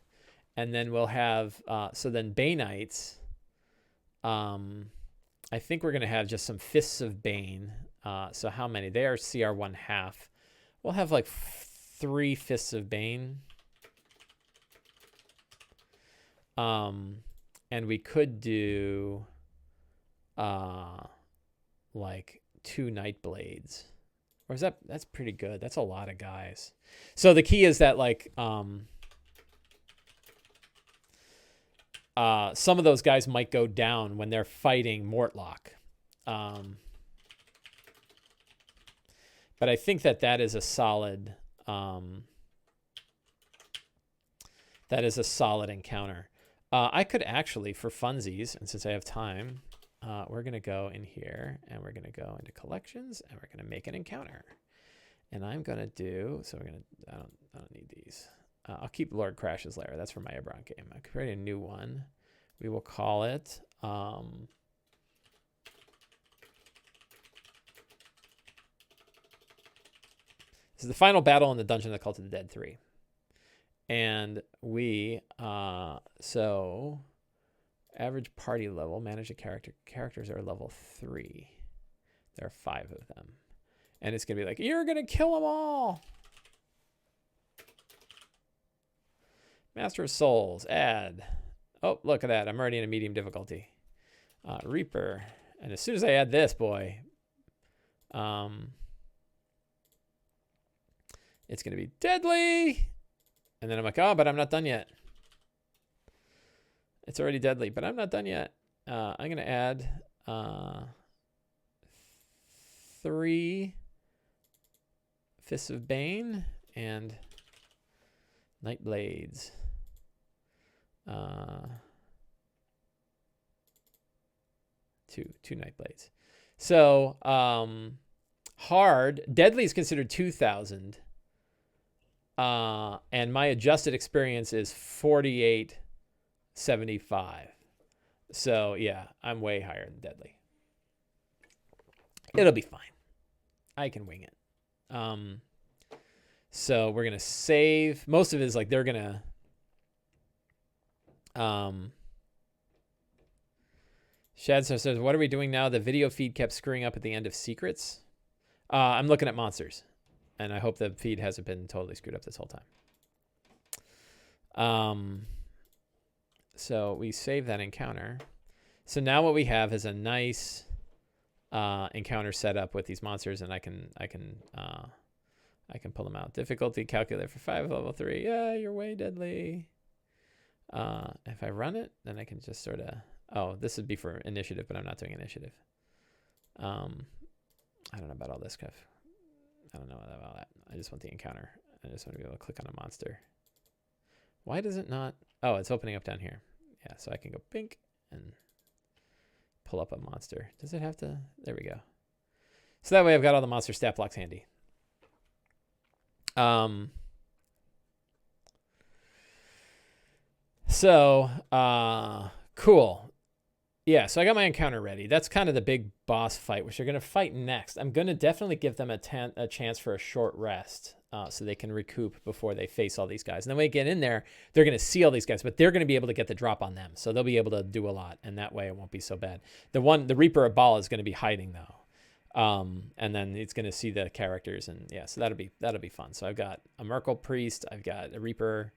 And then we'll have, so then Banites. I think we're going to have just some Fists of Bane. So how many? They are CR 1/2. We'll have like 3 Fists of Bane. And we could do like 2 Nightblades. Or is that's pretty good. That's a lot of guys. So the key is that like some of those guys might go down when they're fighting Mortlock. But I think that is a solid encounter. I could actually, for funsies, and since I have time, we're going to go in here and we're going to go into collections and we're going to make an encounter. And I'm going to do, so we're going to, I don't need these. I'll keep Lord Crash's Lair. That's for my Ebron game. I'll create a new one. We will call it, this is the final battle in the Dungeon of the Cult of the Dead 3. And we, so average party level, manage a character. Characters are level 3. There are 5 of them. And it's going to be like, you're going to kill them all. Master of Souls, add. Oh, look at that. I'm already in a medium difficulty. Reaper. And as soon as I add this, boy, it's going to be deadly. And then I'm like, oh, but I'm not done yet. It's already deadly, but I'm not done yet. I'm going to add 3 Fists of Bane and Nightblades. Two Nightblades. So hard. Deadly is considered 2,000. And my adjusted experience is 4875. So yeah, I'm way higher than deadly. It'll be fine. I can wing it. So we're gonna save. Most of it is like they're gonna Shad says, what are we doing now? The video feed kept screwing up at the end of secrets. I'm looking at monsters. And I hope the feed hasn't been totally screwed up this whole time. So we save that encounter. So now what we have is a nice encounter set up with these monsters, and I can pull them out. Difficulty calculator for 5, level 3. Yeah, you're way deadly. If I run it, then I can just sort of. Oh, this would be for initiative, but I'm not doing initiative. I don't know about all this stuff. I don't know about that. I just want the encounter. I just want to be able to click on a monster. Why does it not? Oh, it's opening up down here. Yeah, so I can go pink and pull up a monster. Does it have to? There we go. So that way I've got all the monster stat blocks handy. So, cool. Yeah, so I got my encounter ready. That's kind of the big boss fight, which they're going to fight next. I'm going to definitely give them a chance for a short rest so they can recoup before they face all these guys. And then when they get in there, they're going to see all these guys, but they're going to be able to get the drop on them. So they'll be able to do a lot, and that way it won't be so bad. The Reaper of Baal is going to be hiding, though. And then it's going to see the characters, and yeah, so that'll be fun. So I've got a Merkel Priest. I've got a Reaper.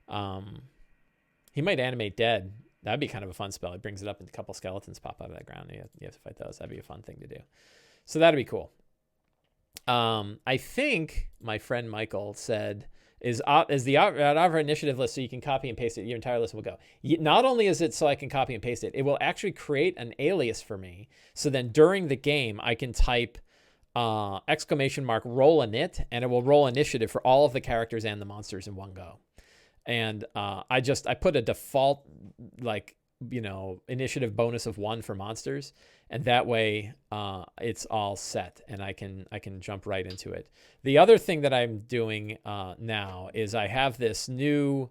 He might animate dead. That'd be kind of a fun spell. It brings it up and a couple skeletons pop out of that ground. You have to fight those. That'd be a fun thing to do. So that'd be cool. I think my friend Michael said is the Avra initiative list so you can copy and paste it. Your entire list will go. Not only is it so I can copy and paste it, it will actually create an alias for me. So then during the game, I can type !roll init, and it will roll initiative for all of the characters and the monsters in one go. And I put a default initiative bonus of 1 for monsters, and that way it's all set, and I can jump right into it. The other thing that I'm doing now is I have this new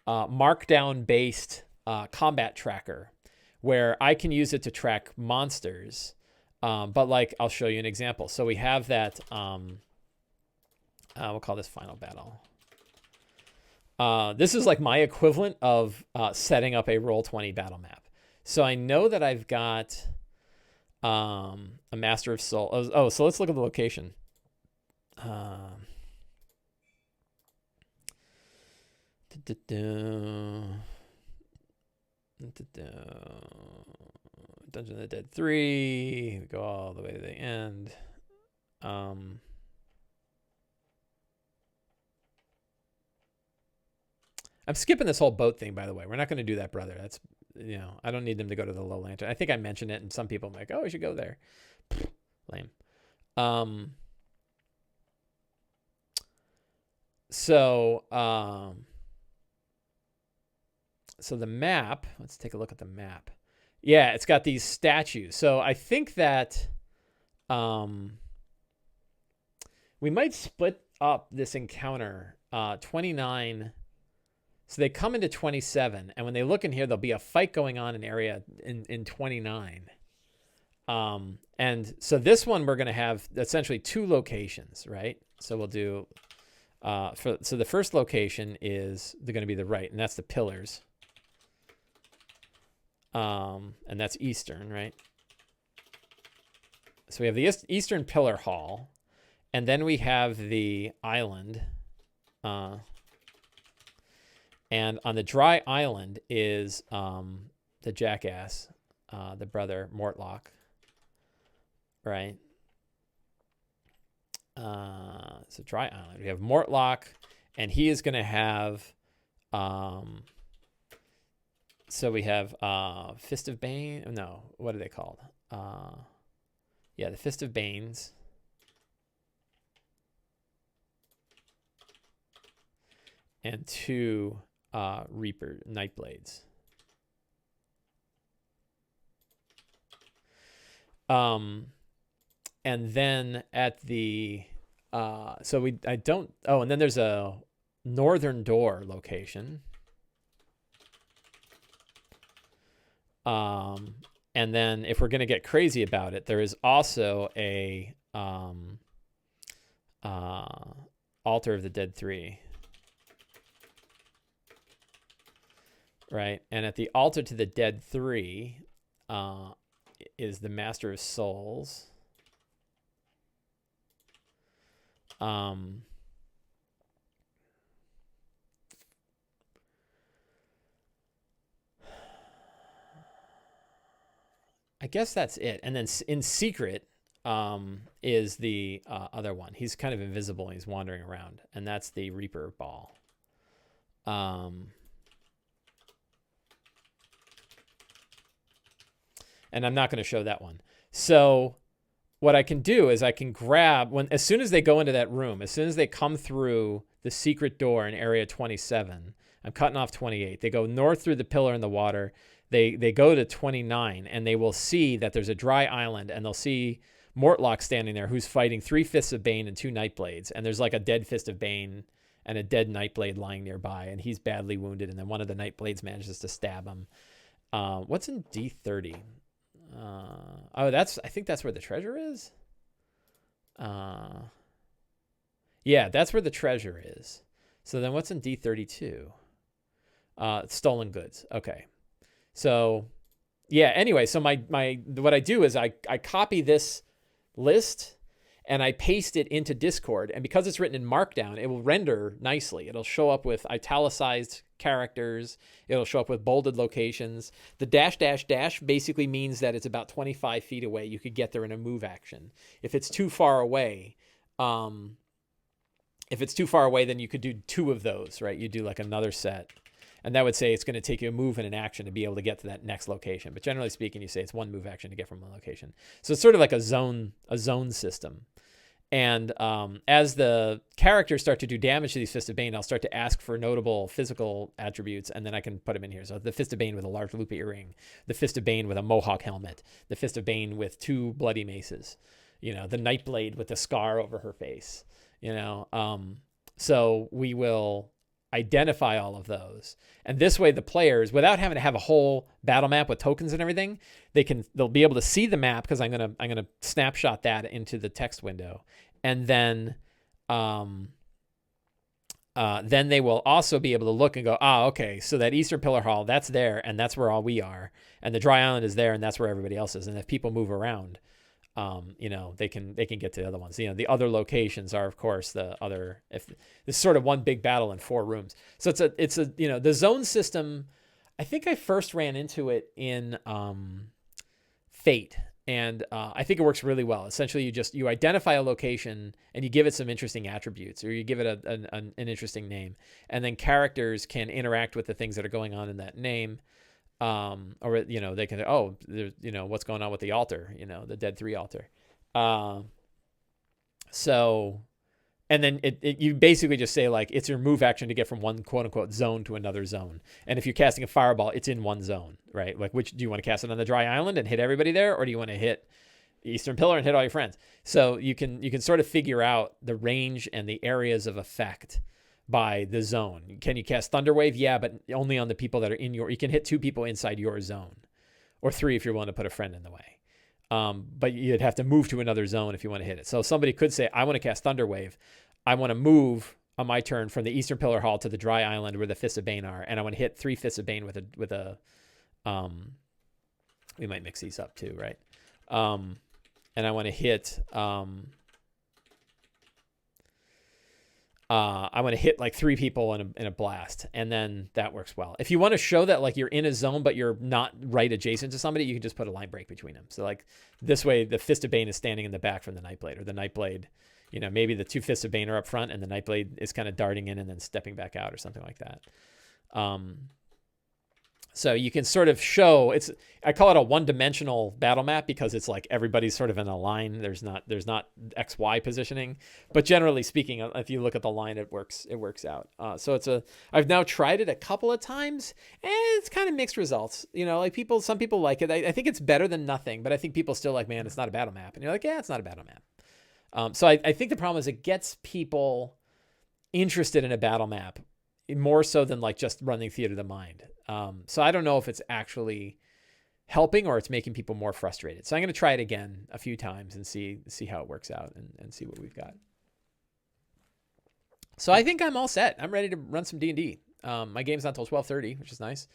markdown based combat tracker where I can use it to track monsters, but I'll show you an example. So we have that we'll call this Final Battle. This is like my equivalent of setting up a Roll20 battle map. So I know that I've got a Master of Soul. Oh, so let's look at the location. Dungeon of the Dead 3. We go all the way to the end. I'm skipping this whole boat thing, by the way. We're not going to do that, brother. That's, I don't need them to go to the Low Lantern. I think I mentioned it, and some people are like, oh, we should go there. Lame. So the map, let's take a look at the map. Yeah, it's got these statues. So I think that we might split up this encounter 29. So they come into 27, and when they look in here, there'll be a fight going on in area in 29. And so this one, we're going to have essentially 2 locations, right? So we'll do, so the first location is going to be the right, and that's the pillars. And that's Eastern, right? So we have the Eastern Pillar Hall, and then we have the island, and on the dry island is the jackass, the brother Mortlock, right? So dry island. We have Mortlock, and he is going to have. So we have Fist of Bane. No, what are they called? Yeah, the Fist of Banes. And 2 Reaper Nightblades. And then at the and then there's a Northern Door location. And then if we're going to get crazy about it, there is also a Altar of the Dead 3. Right, and at the Altar to the Dead 3 is the Master of Souls. I guess that's it. And then in secret is the other one. He's kind of invisible and he's wandering around, and that's the Reaper of Baal. And I'm not going to show that one. So what I can do is I can grab, as soon as they go into that room, as soon as they come through the secret door in area 27, I'm cutting off 28. They go north through the pillar in the water. They go to 29, and they will see that there's a dry island, and they'll see Mortlock standing there who's fighting 3 Fists of Bane and 2 Nightblades. And there's like a dead Fist of Bane and a dead Nightblade lying nearby, and he's badly wounded. And then one of the Nightblades manages to stab him. What's in D30? Oh, I think that's where the treasure is. Yeah, that's where the treasure is. So then what's in D32? Stolen goods. Okay. So yeah, anyway, so my what I do is I copy this list and I paste it into Discord, and because it's written in Markdown, it will render nicely. It'll show up with italicized characters. It'll show up with bolded locations. The dash dash dash basically means that it's about 25 feet away. You could get there in a move action. If it's too far away, then you could do 2 of those, right? You do like another set. And that would say it's going to take you a move and an action to be able to get to that next location. But generally speaking, you say it's 1 move action to get from one location. So it's sort of like a zone system. And as the characters start to do damage to these Fist of Bane, I'll start to ask for notable physical attributes, and then I can put them in here. So the Fist of Bane with a large loop earring, the Fist of Bane with a mohawk helmet, the Fist of Bane with 2 bloody maces, the Nightblade with the scar over her face, So we will identify all of those, and this way the players, without having to have a whole battle map with tokens and everything, they'll be able to see the map, because I'm gonna snapshot that into the text window, and then they will also be able to look and go, okay, so that Eastern Pillar Hall, that's there, and that's where all we are, and the Dry Island is there, and that's where everybody else is. And if people move around, they can get to the other ones. The other locations are, of course, it's sort of one big battle in 4 rooms. So it's a the zone system. I think I first ran into it in Fate, and I think it works really well. Essentially, you identify a location and you give it some interesting attributes, or you give it an interesting name, and then characters can interact with the things that are going on in that name. Or they can what's going on with the altar, the Dead 3 altar. So, and then you basically just say, like, it's your move action to get from one quote unquote zone to another zone. And if you're casting a fireball, it's in one zone, right? Like, which do you want to cast it on the Dry Island and hit everybody there, or do you want to hit Eastern Pillar and hit all your friends? So you can sort of figure out the range and the areas of effect by the zone. Can you cast Thunderwave? Yeah, but only on the people that are you can hit 2 people inside your zone, or 3 if you're willing to put a friend in the way. But you'd have to move to another zone if you want to hit it. So somebody could say, I want to cast Thunderwave. I want to move on my turn from the Eastern Pillar Hall to the Dry Island where the Fists of Bane are, and I want to hit 3 Fists of Bane with a we might mix these up too, right? And I want to hit like 3 people in a blast, and then that works well. If you want to show that, like, you're in a zone but you're not right adjacent to somebody, you can just put a line break between them. So, like, this way the Fist of Bane is standing in the back from the Nightblade, or the Nightblade, maybe the 2 Fists of Bane are up front and the Nightblade is kind of darting in and then stepping back out, or something like that. So you can sort of show, I call it a one-dimensional battle map, because it's like everybody's sort of in a line. There's not XY positioning, but generally speaking, if you look at the line, it works out. So I've now tried it a couple of times, and it's kind of mixed results. Like some people like it. I think it's better than nothing, but I think people still like, man, it's not a battle map. And you're like, yeah, it's not a battle map. So I think the problem is it gets people interested in a battle map more so than like just running Theater of the Mind. So I don't know if it's actually helping or it's making people more frustrated. So I'm going to try it again a few times and see how it works out, and see what we've got. So I think I'm all set. I'm ready to run some D&D. My game's not until 12:30, which is nice.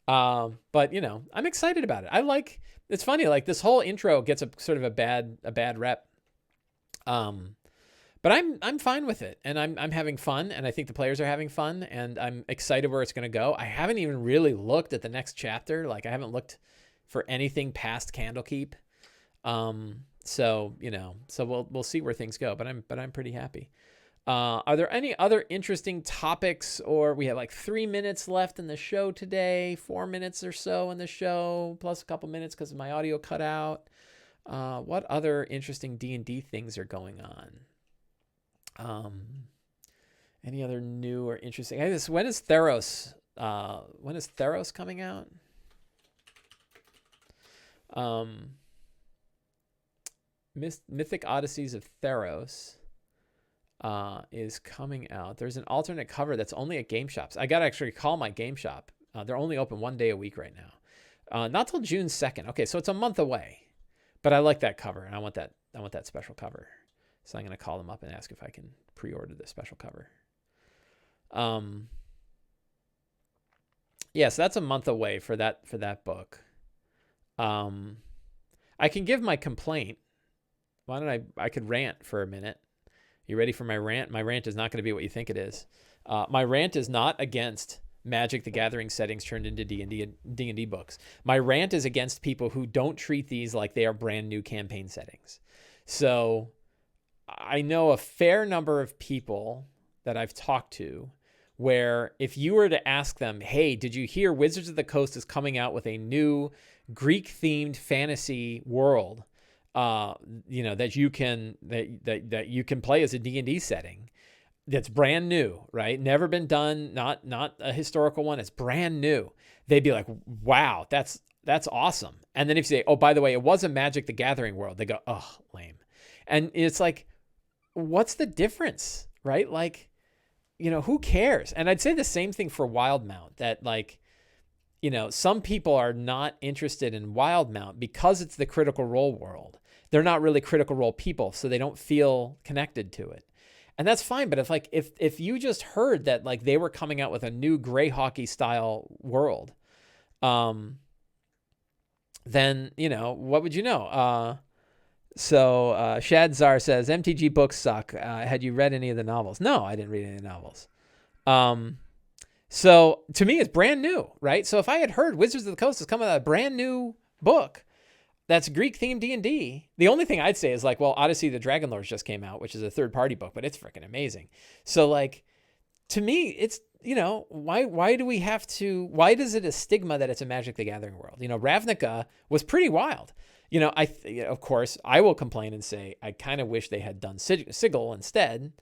But I'm excited about it. It's funny, like, this whole intro gets a sort of a bad rep. But I'm fine with it, and I'm having fun, and I think the players are having fun, and I'm excited where it's going to go. I haven't even really looked at the next chapter. Like, I haven't looked for anything past Candlekeep. So we'll see where things go, but I'm pretty happy. Are there any other interesting topics, or we have like 3 minutes left in the show today, 4 minutes or so in the show, plus a couple minutes because my audio cut out. What other interesting D&D things are going on? Any other new or interesting? When is Theros coming out? Mythic Odysseys of Theros is coming out. There's an alternate cover that's only at game shops. I got to actually call my game shop. They're only open 1 day a week right now. Not till June 2nd. Okay, so it's a month away. But I like that cover, and I want that special cover. So I'm going to call them up and ask if I can pre-order the special cover. Yeah, so that's a month away for that book. I can give my complaint. Why don't I could rant for a minute. You ready for my rant? My rant is not going to be what you think it is. My rant is not against Magic the Gathering settings turned into D&D books. My rant is against people who don't treat these like they are brand new campaign settings. So I know a fair number of people that I've talked to where if you were to ask them, hey, did you hear Wizards of the Coast is coming out with a new Greek-themed fantasy world, that you can play as a D&D setting that's brand new, right? Never been done, not a historical one. It's brand new. They'd be like, wow, that's awesome. And then if you say, oh, by the way, it was a Magic the Gathering world, they go, oh, lame. And it's like, what's the difference, right? Like, who cares? And I'd say the same thing for Wildmount, that like, some people are not interested in Wildmount because it's the Critical Role world. They're not really Critical Role people, so they don't feel connected to it. And that's fine, but if you just heard that like they were coming out with a new Grey Hockey style world, then, what would you know? So Shadzar says, MTG books suck. Had you read any of the novels? No, I didn't read any of the novels. So to me, it's brand new, right? So if I had heard Wizards of the Coast is coming out with a brand new book that's Greek-themed D&D, the only thing I'd say is like, well, Odyssey of the Dragonlords just came out, which is a third-party book, but it's freaking amazing. So like, to me, it's, why do we have to, why is it a stigma that it's a Magic the Gathering world? Ravnica was pretty wild. Of course, I will complain and say, I kind of wish they had done Sigil instead,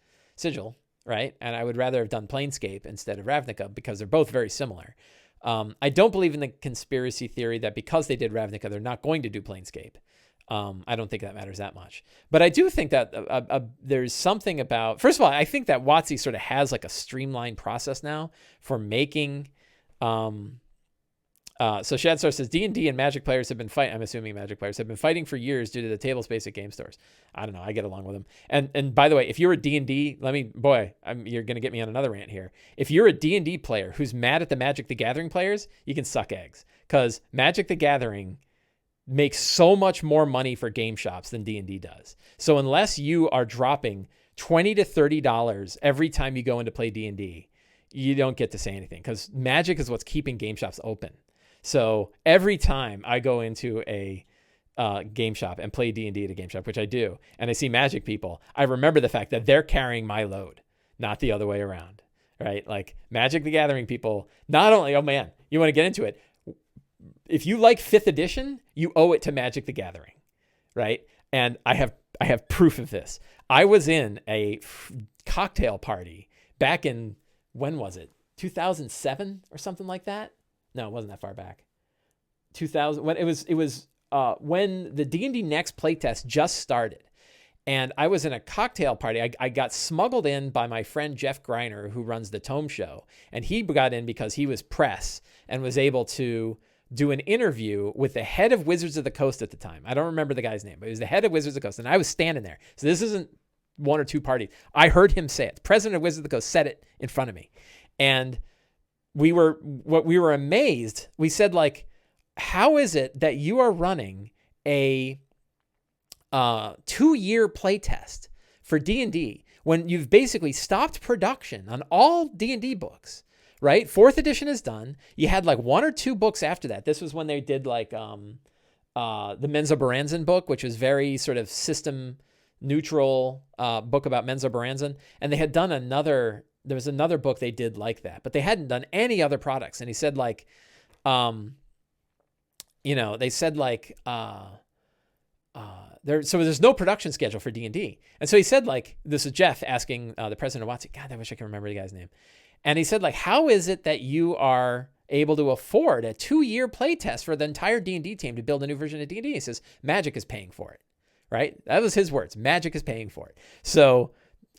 right? And I would rather have done Planescape instead of Ravnica because they're both very similar. I don't believe in the conspiracy theory that because they did Ravnica, they're not going to do Planescape. I don't think that matters that much. But I do think that there's something about, first of all, I think that WotC sort of has like a streamlined process now for making, so Shadstar says, D&D and Magic players have been fighting, I'm assuming Magic players have been fighting for years due to the table space at game stores. I don't know. I get along with them. And by the way, if you're a D&D, you're going to get me on another rant here. If you're a D&D player who's mad at the Magic the Gathering players, you can suck eggs, because Magic the Gathering makes so much more money for game shops than D&D does. So unless you are dropping $20 to $30 every time you go in to play D&D, you don't get to say anything, because Magic is what's keeping game shops open. So every time I go into a game shop and play D&D at a game shop, which I do, and I see Magic people, I remember the fact that they're carrying my load, not the other way around, right? Like Magic the Gathering people, not only, oh man, you want to get into it. If you like 5th edition, you owe it to Magic the Gathering, right? And I have proof of this. I was in a cocktail party back in, when was it? 2007 or something like that? No, it wasn't that far back. 2000, when it was when the D&D Next playtest just started. And I was in a cocktail party. I got smuggled in by my friend Jeff Greiner, who runs the Tome Show. And he got in because he was press and was able to do an interview with the head of Wizards of the Coast at the time. I don't remember the guy's name, but he was the head of Wizards of the Coast. And I was standing there. So this isn't one or two parties. I heard him say it. The president of Wizards of the Coast said it in front of me. And we were amazed. We said, like, how is it that you are running a 2-year playtest for D&D when you've basically stopped production on all D&D books, right? 4th edition is done. You had like 1 or 2 books after that. This was when they did like the Menzoberranzan book, which was very sort of system neutral book about Menzoberranzan. And they had done there was another book they did like that, but they hadn't done any other products. And he said like, they said like, so there's no production schedule for D&D. And so he said like, this is Jeff asking the president of WotC, God, I wish I could remember the guy's name. And he said like, how is it that you are able to afford a 2-year playtest for the entire D&D team to build a new version of D&D? He says, Magic is paying for it, right? That was his words. Magic is paying for it. So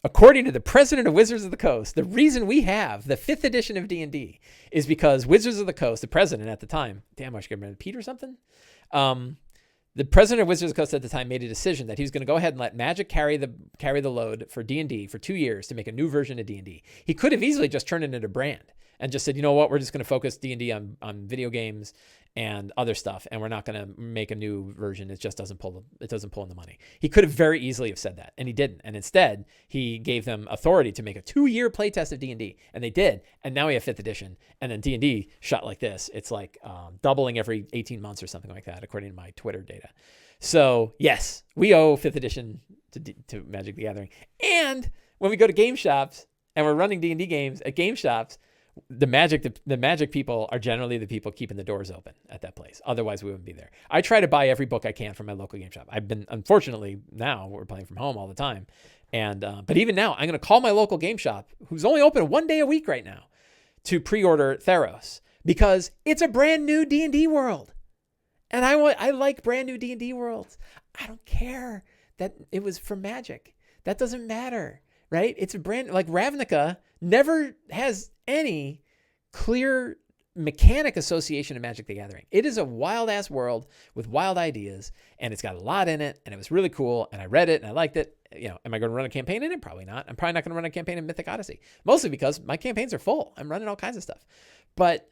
According to the president of Wizards of the Coast, the reason we have the 5th edition of D&D is because Wizards of the Coast, the president at the time, damn, I should get rid of Pete or something. The president of Wizards of the Coast at the time made a decision that he was going to go ahead and let Magic carry the load for D&D for 2 years to make a new version of D&D. He could have easily just turned it into a brand and just said, you know what, we're just going to focus D&D on video games and other stuff, and we're not going to make a new version. It just doesn't pull in the money. He could have very easily have said that, and he didn't. And instead, he gave them authority to make a 2-year playtest of D&D, and they did. And now we have 5th edition, and then D&D shot like this. It's like doubling every 18 months or something like that, according to my Twitter data. So yes, we owe 5th edition to Magic the Gathering. And when we go to game shops and we're running D&D games at game shops, the magic people are generally the people keeping the doors open at that place. Otherwise, we wouldn't be there. I try to buy every book I can from my local game shop. Unfortunately, now we're playing from home all the time. And but even now, I'm going to call my local game shop, who's only open 1 day a week right now, to pre-order Theros, because it's a brand new D&D world. And I like brand new D&D worlds. I don't care that it was from Magic. That doesn't matter, right? It's a brand, like Ravnica never has any clear mechanic association to Magic the Gathering. It is a wild ass world with wild ideas, and it's got a lot in it, and it was really cool, and I read it and I liked it. You know, am I going to run a campaign in it? Probably not. I'm probably not going to run a campaign in Mythic Odyssey, mostly because my campaigns are full. I'm running all kinds of stuff. But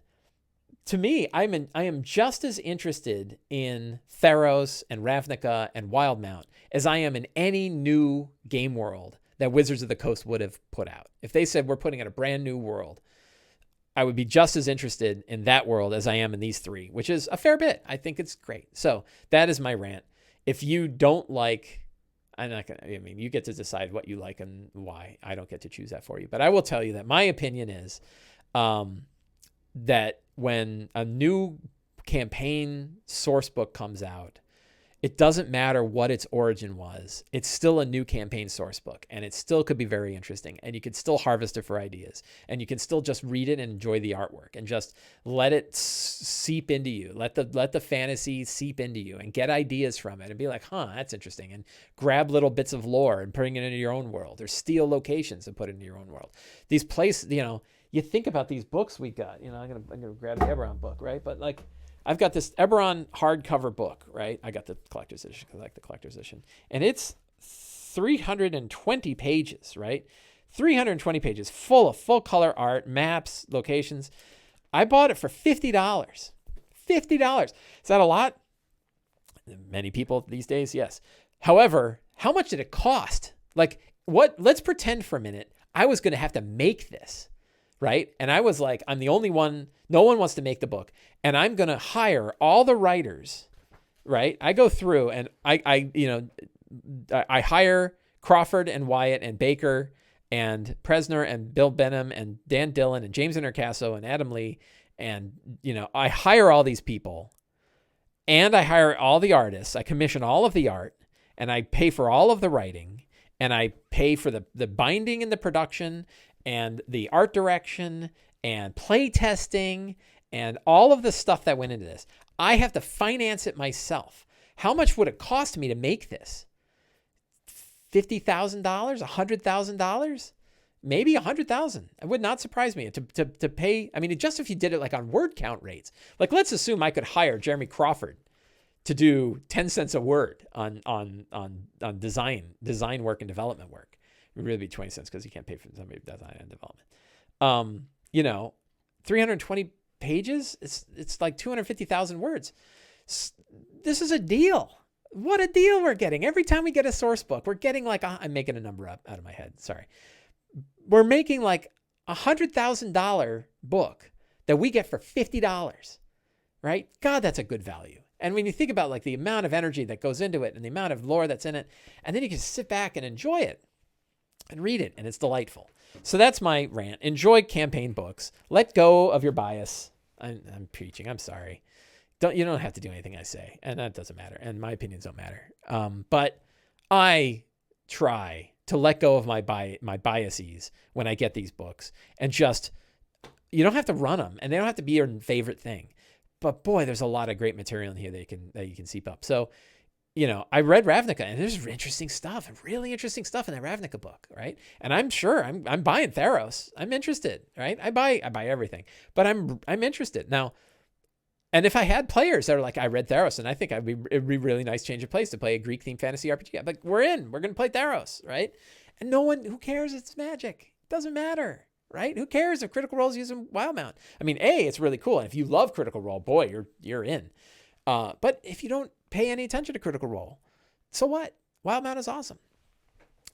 to me, I am just as interested in Theros and Ravnica and Wildmount as I am in any new game world that Wizards of the Coast would have put out. If they said we're putting out a brand new world, I would be just as interested in that world as I am in these 3, which is a fair bit. I think it's great. So that is my rant. If you don't like, you get to decide what you like and why. I don't get to choose that for you. But I will tell you that my opinion is that when a new campaign source book comes out, it doesn't matter what its origin was. It's still a new campaign source book, and it still could be very interesting, and you can still harvest it for ideas, and you can still just read it and enjoy the artwork and just let it seep into you. Let the fantasy seep into you and get ideas from it and be like, that's interesting, and grab little bits of lore and bring it into your own world, or steal locations and put it into your own world. These places, you think about these books we got, I'm gonna grab the Eberron book, right? But like, I've got this Eberron hardcover book, right? I got the collector's edition because I like the collector's edition. And it's 320 pages, right? 320 pages full of full color art, maps, locations. I bought it for $50. $50. Is that a lot? Many people these days, yes. However, how much did it cost? Like, let's pretend for a minute I was going to have to make this, right? And I was like, I'm the only one, no one wants to make the book. And I'm going to hire all the writers, right? I go through and I hire Crawford and Wyatt and Baker and Presner and Bill Benham and Dan Dillon and James Intercasso and Adam Lee. And, I hire all these people, and I hire all the artists. I commission all of the art, and I pay for all of the writing, and I pay for the binding and the production and the art direction and play testing and all of the stuff that went into this. I have to finance it myself. How much would it cost me to make this? $50,000? $100,000? Maybe $100,000. It would not surprise me to pay. I mean, just if you did it like on word count rates. Like, let's assume I could hire Jeremy Crawford to do 10 cents a word on design work and development work. It would really be 20 cents because you can't pay for somebody who design and development. 320 pages, it's like 250,000 words. This is a deal. What a deal we're getting. Every time we get a source book, we're getting like, I'm making a number up out of my head. Sorry. We're making like $100,000 book that we get for $50, right? God, that's a good value. And when you think about like the amount of energy that goes into it and the amount of lore that's in it, and then you can sit back and enjoy it and read it, and it's delightful. So that's my rant. Enjoy campaign books. Let go of your bias. I'm preaching. I'm sorry. You don't have to do anything I say, and that doesn't matter. And my opinions don't matter. But I try to let go of my biases when I get these books, and just, you don't have to run them, and they don't have to be your favorite thing. But boy, there's a lot of great material in here that you can seep up. So, I read Ravnica, and there's interesting stuff, really interesting stuff in that Ravnica book, right? And I'm sure I'm buying Theros. I'm interested, right? I buy everything, but I'm interested now. And if I had players that are like, I read Theros, and I think it'd be really nice change of place to play a Greek themed fantasy RPG. I'm like, we're going to play Theros, right? And who cares? It's Magic. It doesn't matter, right? Who cares if Critical Role's using Wildmount? I mean, it's really cool. And if you love Critical Role, boy, you're in. But if you don't pay any attention to Critical Role, so what? Wildmount is awesome.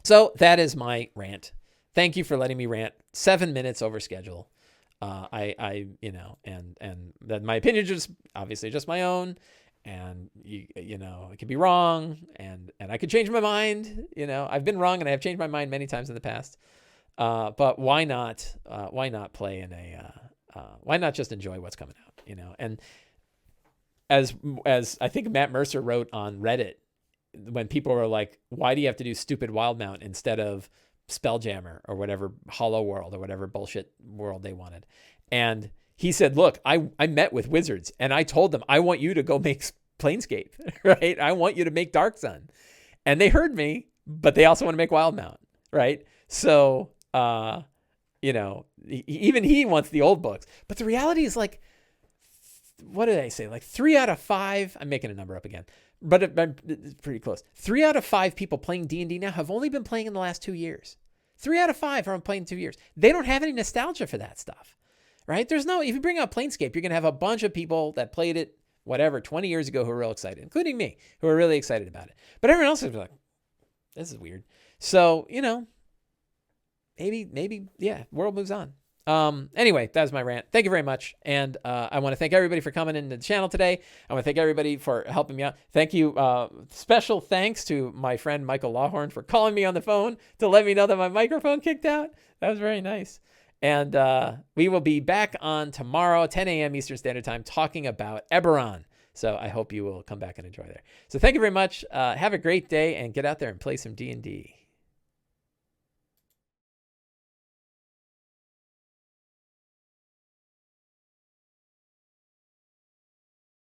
So that is my rant. Thank you for letting me rant 7 minutes over schedule. And that my opinion is obviously just my own, and it could be wrong, and I could change my mind. I've been wrong and I have changed my mind many times in the past. But why not play in why not just enjoy what's coming out, and as I think Matt Mercer wrote on Reddit, when people were like, why do you have to do stupid Wildmount instead of Spelljammer or whatever, Hollow World or whatever bullshit world they wanted? And he said, look, I met with Wizards and I told them, I want you to go make Planescape, right? I want you to make Dark Sun. And they heard me, but they also want to make Wildmount, right? So, even he wants the old books. But the reality is, like, what did I say? Like 3 out of 5, I'm making a number up again, but it's pretty close. 3 out of 5 people playing D&D now have only been playing in the last 2 years. 3 out of 5 are playing 2 years. They don't have any nostalgia for that stuff, right? If you bring out Planescape, you're going to have a bunch of people that played it, 20 years ago who are real excited, including me, who are really excited about it. But everyone else is like, this is weird. So, maybe, world moves on. Anyway, that was my rant. Thank you very much. And I want to thank everybody for coming into the channel today. I want to thank everybody for helping me out. Thank you. Special thanks to my friend Michael Lawhorn for calling me on the phone to let me know that my microphone kicked out. That was very nice. And we will be back on tomorrow, 10 a.m. Eastern Standard Time, talking about Eberron. So I hope you will come back and enjoy there. So thank you very much. Have a great day and get out there and play some D&D.